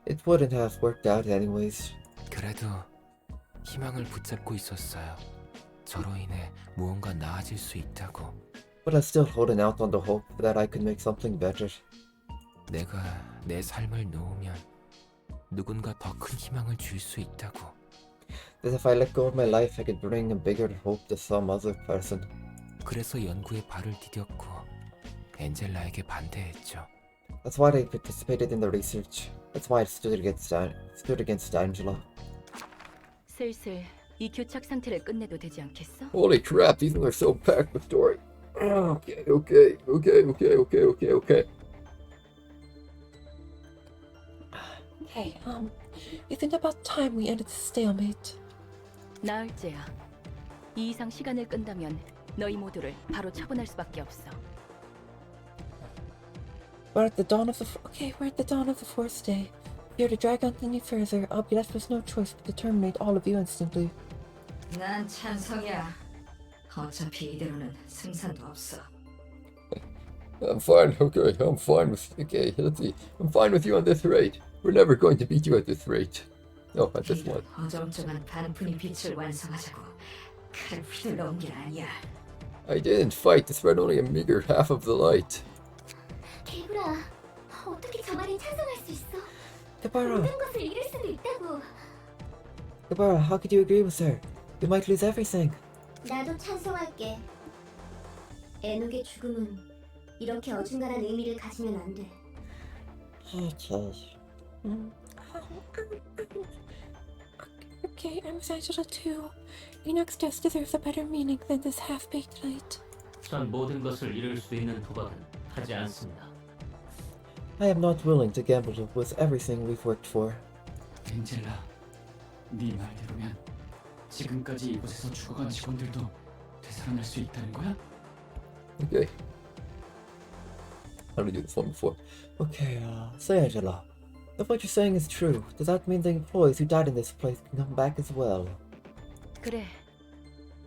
it wouldn't have worked out anyways. 그래도 희망을 붙잡고 있었어요. 저로 인해 무언가 나아질 수 있다고. But I'm still holding out on the hope that I could make something better. 내가 내 삶을 놓으면 누군가 더 큰 희망을 줄 수 있다고. That if I let go of my life, I could bring a bigger hope to some other person. 그래서 연구에 발을 디뎠고 엔젤라에게 반대했죠. That's why I participated in the research. That's why I stood against Angela. 슬슬 이 교착 상태를 끝내도 되지 않겠어? Holy crap, these ones are so packed with story. Okay. Hey, isn't it about time we ended the stalemate? 나을째야. 이 이상 시간을 끈다면 너희 모두를 바로 처분할 수밖에 없어. We're at the dawn of the fourth day. If you're to drag on any further, I'll be left with no choice but to terminate all of you instantly. 난 찬성이야. 어차피 이대로는 승산도 없어. I'm fine, okay, let's see. I'm fine with you on this rate. We're never going to beat you at this rate. No, at this one. 어정쩡한 반푼이 빛을 완성하자고 칼을 휘둘러온 게 아니야. I didn't fight to spread only a meager half of the light. 개구라, 어떻게 저 말에 찬성할 수 있어? Kabara, 모든 것을 잃을 수도 있다고. how could you agree with her? We might lose everything. 나도 찬성할게. 애녹의 죽음은 이렇게 어중간한 의미를 가지면 안 돼. Okay. Okay, I'm with Angela too. Enoch's death deserves a better meaning than this half-baked light. 전 모든 것을 잃을 수 있는 도박은 하지 않습니다. I am not willing to gamble with everything we've worked for. 엔젤라, 네 말대로면 지금까지 이곳에서 죽어간 직원들도 되살아날 수 있다는 거야? Okay. How did I do this one before? Okay, say Angela. If what you're saying is true, does that mean the employees who died in this place can come back as well? 그래.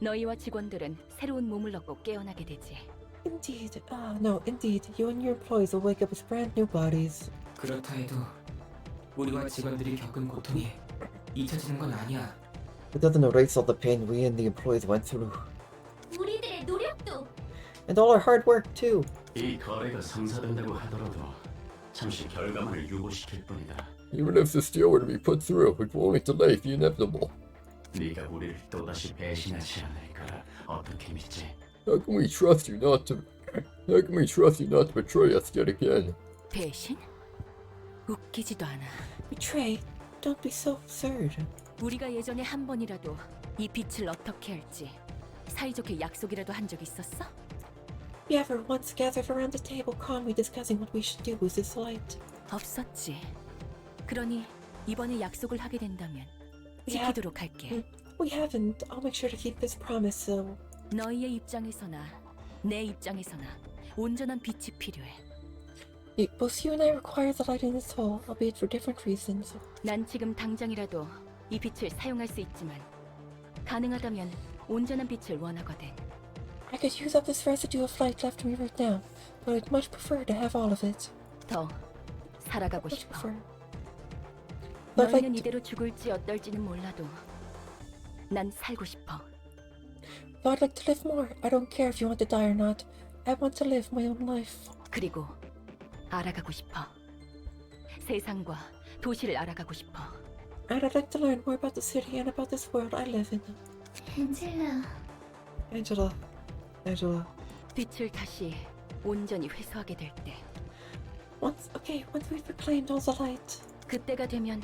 너희와 직원들은 새로운 몸을 얻고 깨어나게 되지. Indeed. No, indeed. You and your employees will wake up as brand new bodies. 그렇다 해도 우리와 직원들이 겪은 고통이 잊혀지는 건 아니야. It doesn't erase all the pain we and the employees went through. 우리들의 노력도 And all our hard work, too. 이 거래가 성사된다고 하더라도 잠시 결과만을 유보시킬 뿐이다. Even if this deal were to be put through, it will only delay the inevitable. 네가 우리를 또다시 배신하지 않을 거라 어떻게 믿지? How can we trust you not to betray us yet again? 배신? 웃기지도 않아. Betray? Don't be so absurd. 우리가 예전에 한 번이라도 이 빛을 어떻게 할지 사이좋게 약속이라도 한 적 있었어? We ever once gathered around the table calmly discussing what we should do with this light? 없었지. 그러니 이번에 약속을 하게 된다면 Yeah. 지키도록 할게. We haven't. I'll make sure to keep this promise, though. 너희의 입장에서나 내 입장에서나 온전한 빛이 필요해. Both you and I require the light in this hall, albeit for different reasons. 난 지금 당장이라도 이 빛을 사용할 수 있지만 가능하다면 온전한 빛을 원하거든. I could use up this residue of light left in me right now, but I'd much prefer to have all of it. 더 살아가고 Much 싶어. prefer. But 너희는 like, 이대로 죽을지 어떨지는 몰라도 난 살고 싶어. but I'd like to live more. I don't care if you want to die or not. I want to live my own life. 그리고 알아가고 싶어. 세상과 도시를 알아가고 싶어. And I'd like to learn more about the city and about this world I live in. 엔젤라. Angela. 빛을 다시 온전히 회수하게 될 때, Once we've reclaimed all the light, 그때가 되면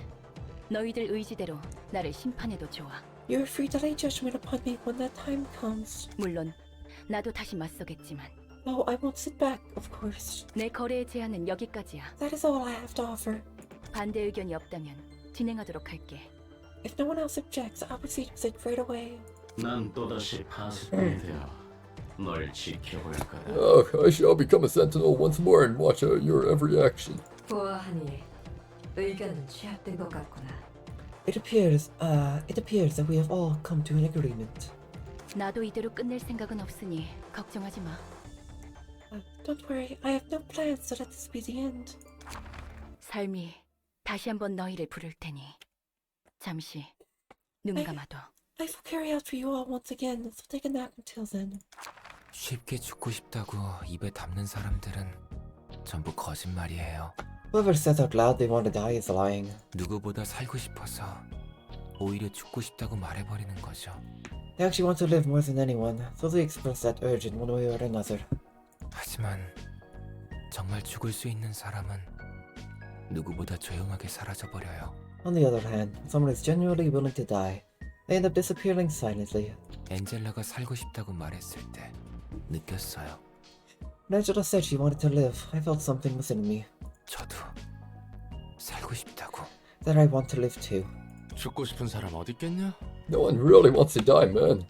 너희들 의지대로 나를 심판해도 좋아. you're free to lay judgment upon me when that time comes. 물론 나도 다시 맞서겠지만 No, I won't sit back, of course. 내 거래의 제한은 여기까지야. That is all I have to offer. 반대 의견이 없다면 진행하도록 할게. If no one else objects, I'll proceed with it right away. 난 또다시 파수꾼이 되어 널 지켜볼 거다. Oh, I shall become a sentinel once more and watch your every action. 보아하니 의견은 취합된 것 같구나. It appears that we have all come to an agreement. 나도 이대로 끝낼 생각은 없으니 걱정하지 마. Don't worry, I have no plans to let this be the end. 삶이 다시 한번 너희를 부를 테니 잠시 눈 감아둬. Life will carry out for you all once again, so take a nap until then. 쉽게 죽고 싶다고 입에 담는 사람들은 전부 거짓말이에요. Whoever says out loud they want to die is lying. 누구보다 살고 싶어서 오히려 죽고 싶다고 말해버리는 거죠. They actually want to live more than anyone, so they express that urge in one way or another. 하지만 정말 죽을 수 있는 사람은 누구보다 조용하게 사라져버려요. On the other hand, when someone is genuinely willing to die, they end up disappearing silently. 엔젤라가 살고 싶다고 말했을 때 느꼈어요. When Angela said she wanted to live, I felt something within me, 저도 살고 싶다고. that I want to live too. 죽고 싶은 사람 어디 있겠냐? No one really wants to die, man.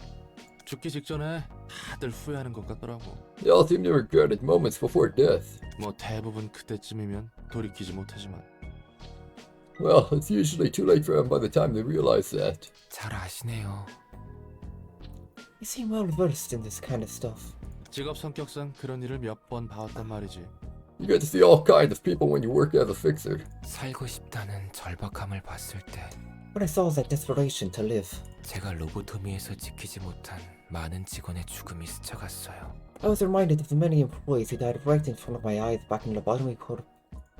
죽기 직전에 다들 후회하는 것 같더라고. They all seem to regret it moments before death. 뭐 대부분 그때쯤이면 돌이키지 못하지만 Well, it's usually too late for them by the time they realize that. 잘 아시네요. You seem well versed in this kind of stuff. 직업 성격상 그런 일을 몇 번 봐왔단 말이지. You get to see all kinds of people when you work as a fixer. 살고 싶다는 절박함을 봤을 때 When I saw that desperation to live, 제가 로보토미에서 지키지 못한 많은 직원의 죽음이 스쳐갔어요. I was reminded of the many employees who died right in front of my eyes back in Lobotomy Corp.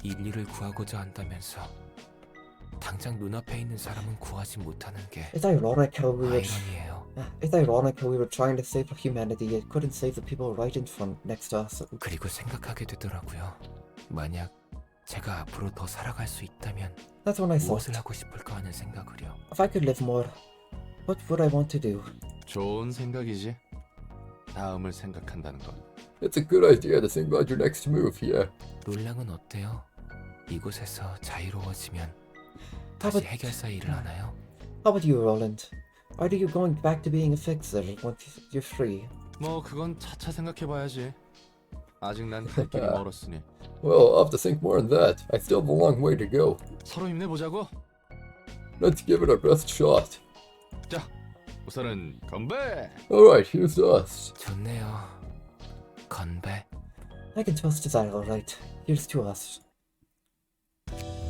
인류를 구하고자 한다면서 당장 눈앞에 있는 사람은 구하지 못하는 게 It's ironic how we were trying to save humanity yet couldn't save the people right in front next to us. 그리고 생각하게 되더라고요. 만약 제가 앞으로 더 살아갈 수 있다면 That's when I thought, 무엇을 하고 싶을까 하는 생각을요. if I could live more, what would I want to do? 좋은 생각이지. 다음을 생각한다는 건. It's a good idea to think about your next move, yeah. 롤랑은 어때요? 이곳에서 자유로워지면 How 다시 about, 해결사 일을 하나요? how about you, Roland? Are you going back to being a fixer once you're free? 뭐 그건 차차 생각해봐야지. 아직 난 갈 길이 멀었으니. Well, I'll have to think more on that. I still have a long way to go. 서로 힘내보자고. Let's give it our best shot. 자, 우선은 건배. Alright, here's to us. 좋네요. 건배. I can toast to that, alright. Here's to us.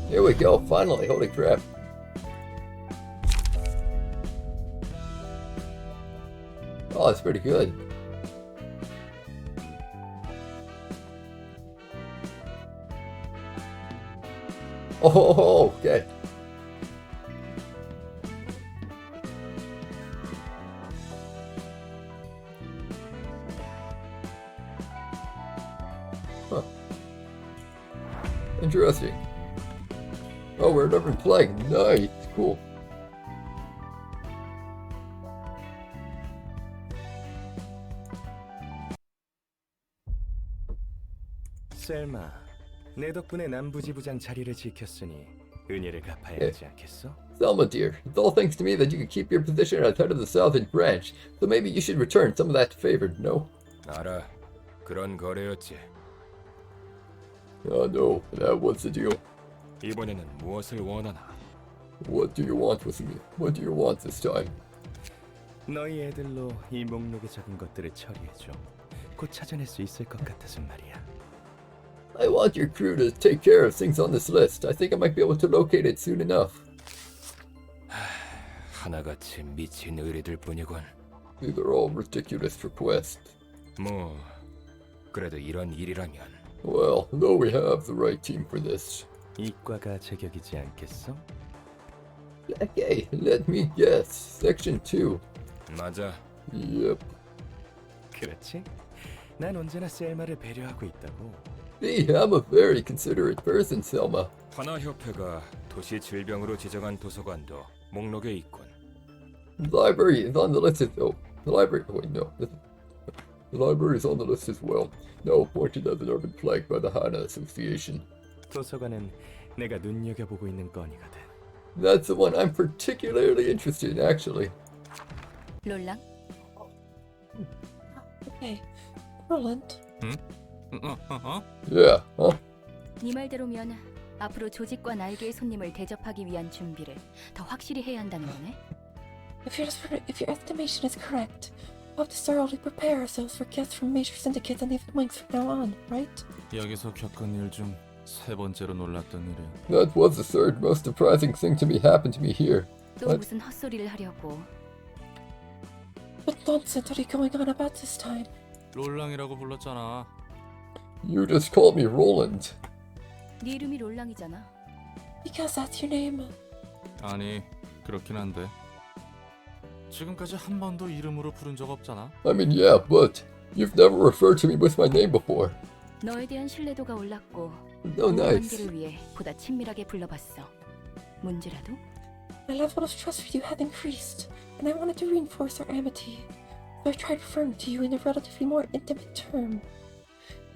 Here we go, finally, holy crap. Oh, that's pretty good. Oh, okay. Huh. Interesting. Oh, we're never playing. Nice, cool. 셀마, 내 덕분에 남부지부장 자리를 지켰으니 은혜를 갚아야 하지 않겠어? Selma, dear, it's all thanks to me that you can keep your position at head of the Southern Branch, so maybe you should return some of that favor, no? 알아. 그런 거래였지. Oh no, that was the deal. 이번에는 무엇을 원하나? What do you want with me? What do you want this time? 너희 애들로 이 목록에 적은 것들을 처리해줘. 곧 찾아낼 수 있을 것 같아서 말이야. I want your crew to take care of things on this list. I think I might be able to locate it soon enough. 하나같이 미친 의리들 뿐이군. These are all ridiculous requests. 뭐 그래도 이런 일이라면. Well, though we have the right team for this. 이과가 제격이지 않겠어? Okay, let me guess. Section 2. 맞아. Yep. 그렇지? 난 언제나 셀마를 배려하고 있다고. See, I'm a very considerate person, Selma. 하나협회가 도시 질병으로 지정한 도서관도 목록에 있군. The library is on the list as oh, the library. Oh, wait, no. The library is on the list as well. Now appointed as an urban flag by the Hana Association. 도서관은 내가 눈여겨보고 있는 건이거든. That's the one I'm particularly interested in, actually. 롤랑, Okay, Roland. Yeah, huh? 네 말대로면 앞으로 조직과 날개의 손님을 대접하기 위한 준비를 더 확실히 해야 한다는 거네. If your estimation is correct, we'll have to thoroughly prepare ourselves for guests from major syndicates and even wings from now on, right? 여기서 겪은 일 중 세 번째로 놀랐던 일이야. That was the third most surprising thing to me happened to me here. 또 What? 무슨 헛소리를 하려고. What nonsense are you going on about this time? 롤랑이라고 불렀잖아. You just called me Roland. 네 이름이 롤랑이잖아. Because that's your name. 아니, 그렇긴 한데. 지금까지 한 번도 이름으로 부른 적 없잖아. I mean, yeah, but you've never referred to me with my name before. 너에 대한 신뢰도가 올랐고 Oh, nice. 관계를 위해 보다 친밀하게 불러봤어. 문제라도? My level of trust for you had increased, and I wanted to reinforce our amity. So I tried referring to you in a relatively more intimate term.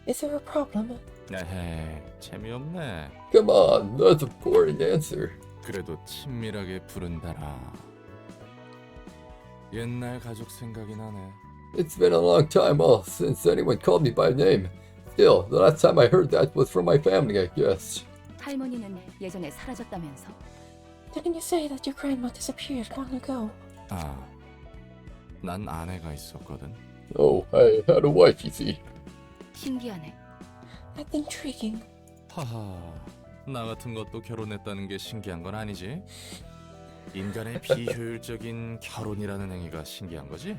Is there a problem? 에헤, 재미없네. Come on, that's a boring answer. 그래도 친밀하게 부른다라. 옛날 가족 생각이 나네. It's been a long time since anyone called me by name. Still, the last time I heard that was from my family, I guess. 할머니는 예전에 사라졌다면서? Didn't you say that your grandma disappeared long ago? 아, 난 아내가 있었거든. Oh, I had a wife, you see. 신기하네. That's intriguing. 하하, 나 같은 것도 결혼했다는 게 신기한 건 아니지? 인간의 비효율적인 결혼이라는 행위가 신기한 거지?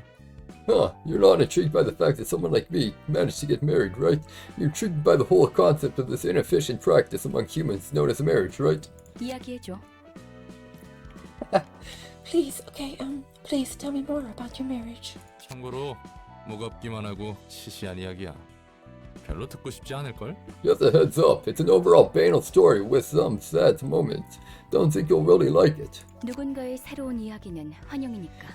Huh, you're not intrigued by the fact that someone like me managed to get married, right? You're intrigued by the whole concept of this inefficient practice among humans known as marriage, right? 이야기해줘. Please, okay, please tell me more about your marriage. 참고로 무겁기만 하고 시시한 이야기야. 별로 듣고 싶지 않을걸? Just a heads up, it's an overall banal story with some sad moments. Don't think you'll really like it. 누군가의 새로운 이야기는 환영이니까.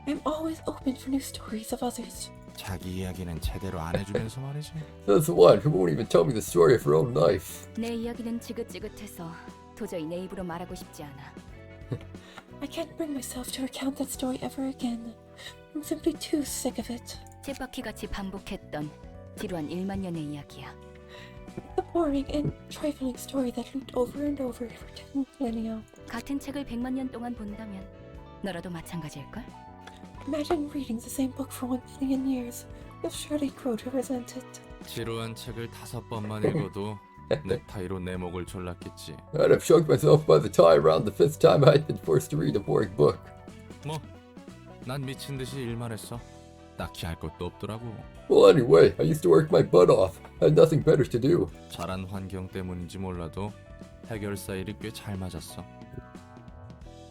I'm always open for new stories of others. 자기 이야기는 제대로 안 해주면서 말이지. Says the one who won't even tell me the story of her own life. 내 이야기는 지긋지긋해서 도저히 내 입으로 말하고 싶지 않아. I can't bring myself to recount that story ever again. I'm simply too sick of it. 쳇바퀴같이 반복했던 지루한 1만 년의 이야기야. The boring and trifling story that looped over and over for 10 millennia. 같은 책을 100만 년 동안 본다면 너라도 마찬가지일걸? Imagine reading the same book for 1 billion years. You'll surely grow to resent it. 지루한 책을 5번만 읽어도 넥타이로 내 목을 졸랐겠지. I'd have choked myself by the tie around the 5th time I'd been forced to read a boring book. 뭐, 난 미친 듯이 일만 했어. 딱히 할 것도 없더라고. Well, anyway, I used to work my butt off. I had nothing better to do. 자란 환경 때문인지 몰라도 해결사 일이 꽤 잘 맞았어.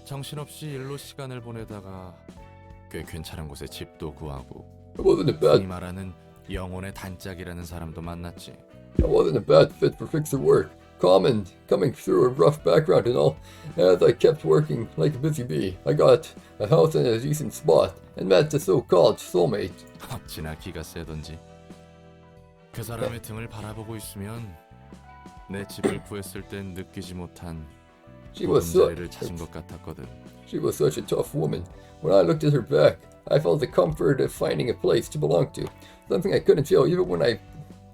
정신없이 일로 시간을 보내다가 꽤 괜찮은 곳에 집도 구하고 I wasn't a 흔히 bad, 말하는 영혼의 단짝이라는 사람도 만났지. I wasn't a bad fit for fixer work. Coming through a rough background and all. As I kept working like a busy bee, I got a house in a decent spot and met a so-called soulmate. 어찌나 기가 세던지. 그 사람의 등을 바라보고 있으면 내 집을 구했을 땐 느끼지 못한 She was 자리를 찾은 것 같았거든. She was such a tough woman. When I looked at her back, I felt the comfort of finding a place to belong to. Something I couldn't feel even when I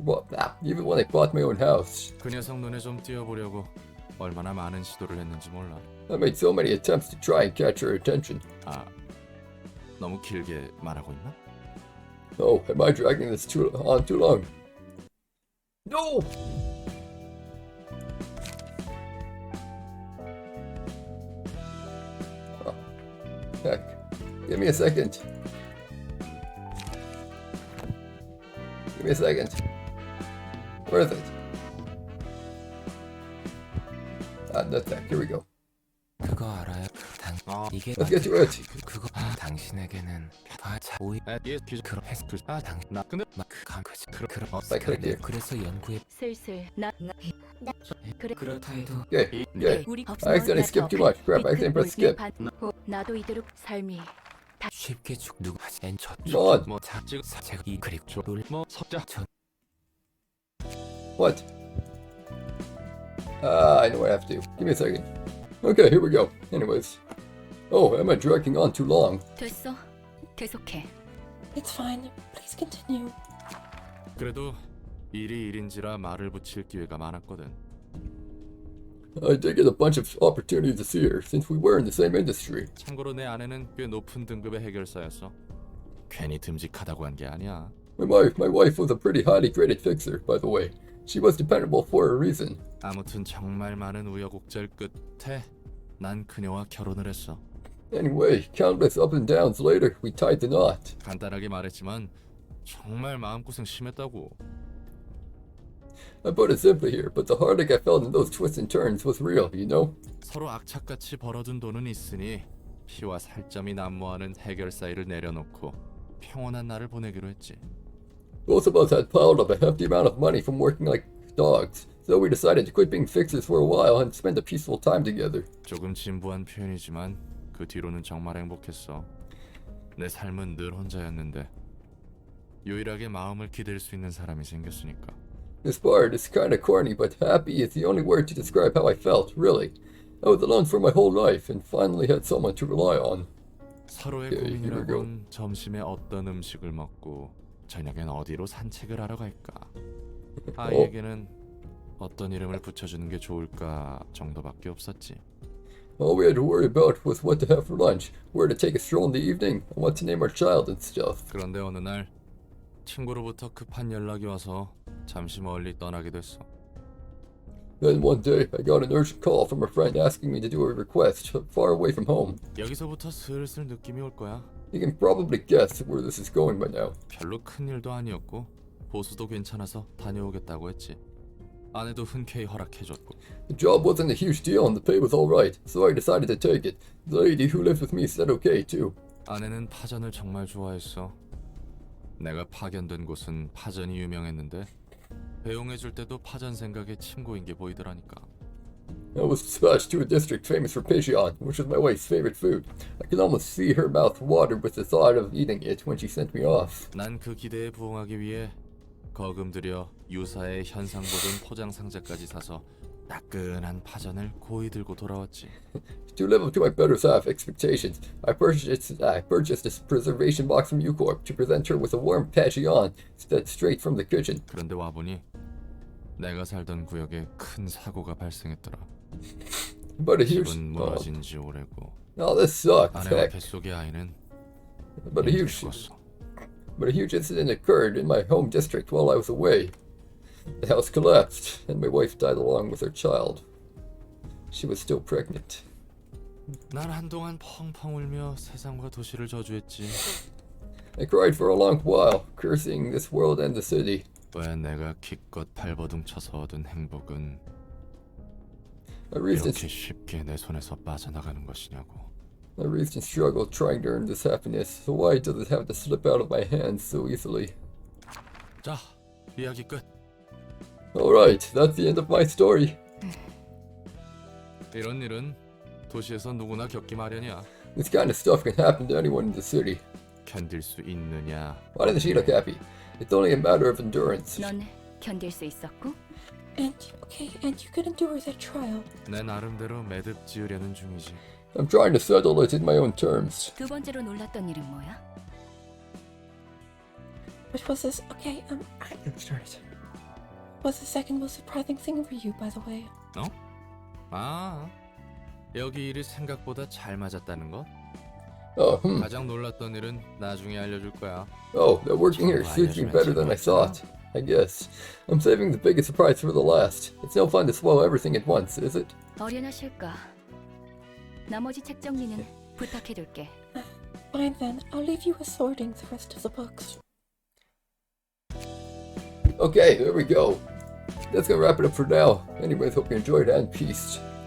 bought my own house. 그 녀석 눈에 좀 띄어보려고 얼마나 많은 시도를 했는지 몰라. I made so many attempts to try and catch her attention. 아, 너무 길게 말하고 있나? Oh, am I dragging this on too long? No! Oh, heck. Give me a second. Give me a second. Where is it? That's that. Here we go. 그거 알아요? 이게 Let's get to it. 그거 당신에게는 오이 그럼 나 근데 그래서 연구에 슬슬 그렇다 해도 Okay. 우리 I accidentally skipped too much. Crap, I accidentally pressed skip. 나도 이대로 삶이 쉽게 죽 누구 Come on. 뭐 지금 제가 이 그리고 뭐 석자 What? I know I have to. Give me a second. Okay, here we go. Anyways. Oh, am I dragging on too long? 됐어. 계속해. It's fine. Please continue. 그래도 일이 일인지라 말을 붙일 기회가 많았거든. I did get a bunch of opportunities to see her since we were in the same industry. 참고로 내 아내는 꽤 높은 등급의 해결사였어. 괜히 듬직하다고 한 게 아니야. My wife was a pretty highly graded fixer, by the way. She was dependable for a reason. 아무튼 정말 많은 우여곡절 끝에 난 그녀와 결혼을 했어. Anyway, countless ups and downs later, we tied the knot. 간단하게 말했지만 정말 마음고생 심했다고. I put it simply here, but the heartache I felt in those twists and turns was real, you know? 서로 악착같이 벌어둔 돈은 있으니 피와 살점이 난무하는 해결사 일을 내려놓고 평온한 날을 보내기로 했지. Both of us had piled up a hefty amount of money from working like dogs, so we decided to quit being fixers for a while and spend a peaceful time together. 조금 진부한 표현이지만 그 뒤로는 정말 행복했어. 내 삶은 늘 혼자였는데 유일하게 마음을 기댈 수 있는 사람이 생겼으니까. This part is kinda corny, but happy is the only word to describe how I felt, really. I was alone for my whole life and finally had someone to rely on. 서로의 Okay, here we go. 고민이라곤 점심에 어떤 음식을 먹고 저녁엔 어디로 산책을 하러 갈까. 아이에게는 어떤 이름을 붙여주는 게 좋을까 정도밖에 없었지. All we had to worry about was what to have for lunch, where to take a stroll in the evening, and what to name our child and stuff. 그런데 어느 날 친구로부터 급한 연락이 와서 잠시 멀리 떠나게 됐어. Then one day, I got an urgent call from a friend asking me to do a request far away from home. 여기서부터 슬슬 느낌이 올 거야. You can probably guess where this is going by now. 별로 큰 일도 아니었고 보수도 괜찮아서 다녀오겠다고 했지. 아내도 흔쾌히 허락해줬고. The job wasn't a huge deal and the pay was alright, so I decided to take it. The lady who lives with me said okay too. 아내는 파전을 정말 좋아했어. 내가 파견된 곳은 파전이 유명했는데 배웅해줄 때도 파전 생각에 침고인 게 보이더라니까. I was dispatched to a district famous for pigeon, which is my wife's favorite food. I could almost see her mouth water with the thought of eating it when she sent me off. 난 그 기대에 부응하기 위해 거금 들여 유사의 현상 보던 포장 상자까지 사서 따끈한 파전을 고이 들고 돌아왔지. To live up to my better half expectations, I purchased this preservation box from U-Corp to present her with a warm pigeon straight from the kitchen. 그런데 와보니 내가 살던 구역에 큰 사고가 발생했더라. But a huge... 집은 무너진 지 오래고 Oh, this sucks. 아내와 Heck. 뱃속의 아이는 But a huge incident occurred in my home district while I was away. The house collapsed, and my wife died along with her child. She was still pregnant. 난 한동안 펑펑 울며 세상과 도시를 저주했지. I cried for a long while, cursing this world and the city. 왜 내가 기껏 발버둥 쳐서 얻은 행복은 I reasoned 이렇게 쉽게 내 손에서 빠져나가는 것이냐고. and struggled trying to earn this happiness, so why does it have to slip out of my hands so easily? 자, 이야기 끝. Alright, that's the end of my story. 이런 일은 도시에서 누구나 겪기 마련이야. This kind of stuff can happen to anyone in the city. 견딜 수 있느냐? Why doesn't she look happy? It's only a matter of endurance. 넌 견딜 수 있었고? And you could endure that trial. 내 나름대로 매듭 지으려는 중이지. I'm trying to settle it in my own terms. 두 번째로 놀랐던 일은 뭐야? Which was this? Okay, was the second most surprising thing for you, by the way? 어? 아, 여기 일이 생각보다 잘 맞았다는 것? 가장 놀랐던 일은 나중에 알려줄 거야. Oh, that working here suits me better than I thought. I guess. I'm saving the biggest surprise for the last. It's no fun to swallow everything at once, is it? 어련하실까? 나머지 책 정리는 부탁해둘게. Fine then, I'll leave you with sorting the rest of the books. Okay, there we go. That's gonna wrap it up for now. Anyways, hope you enjoyed and peace.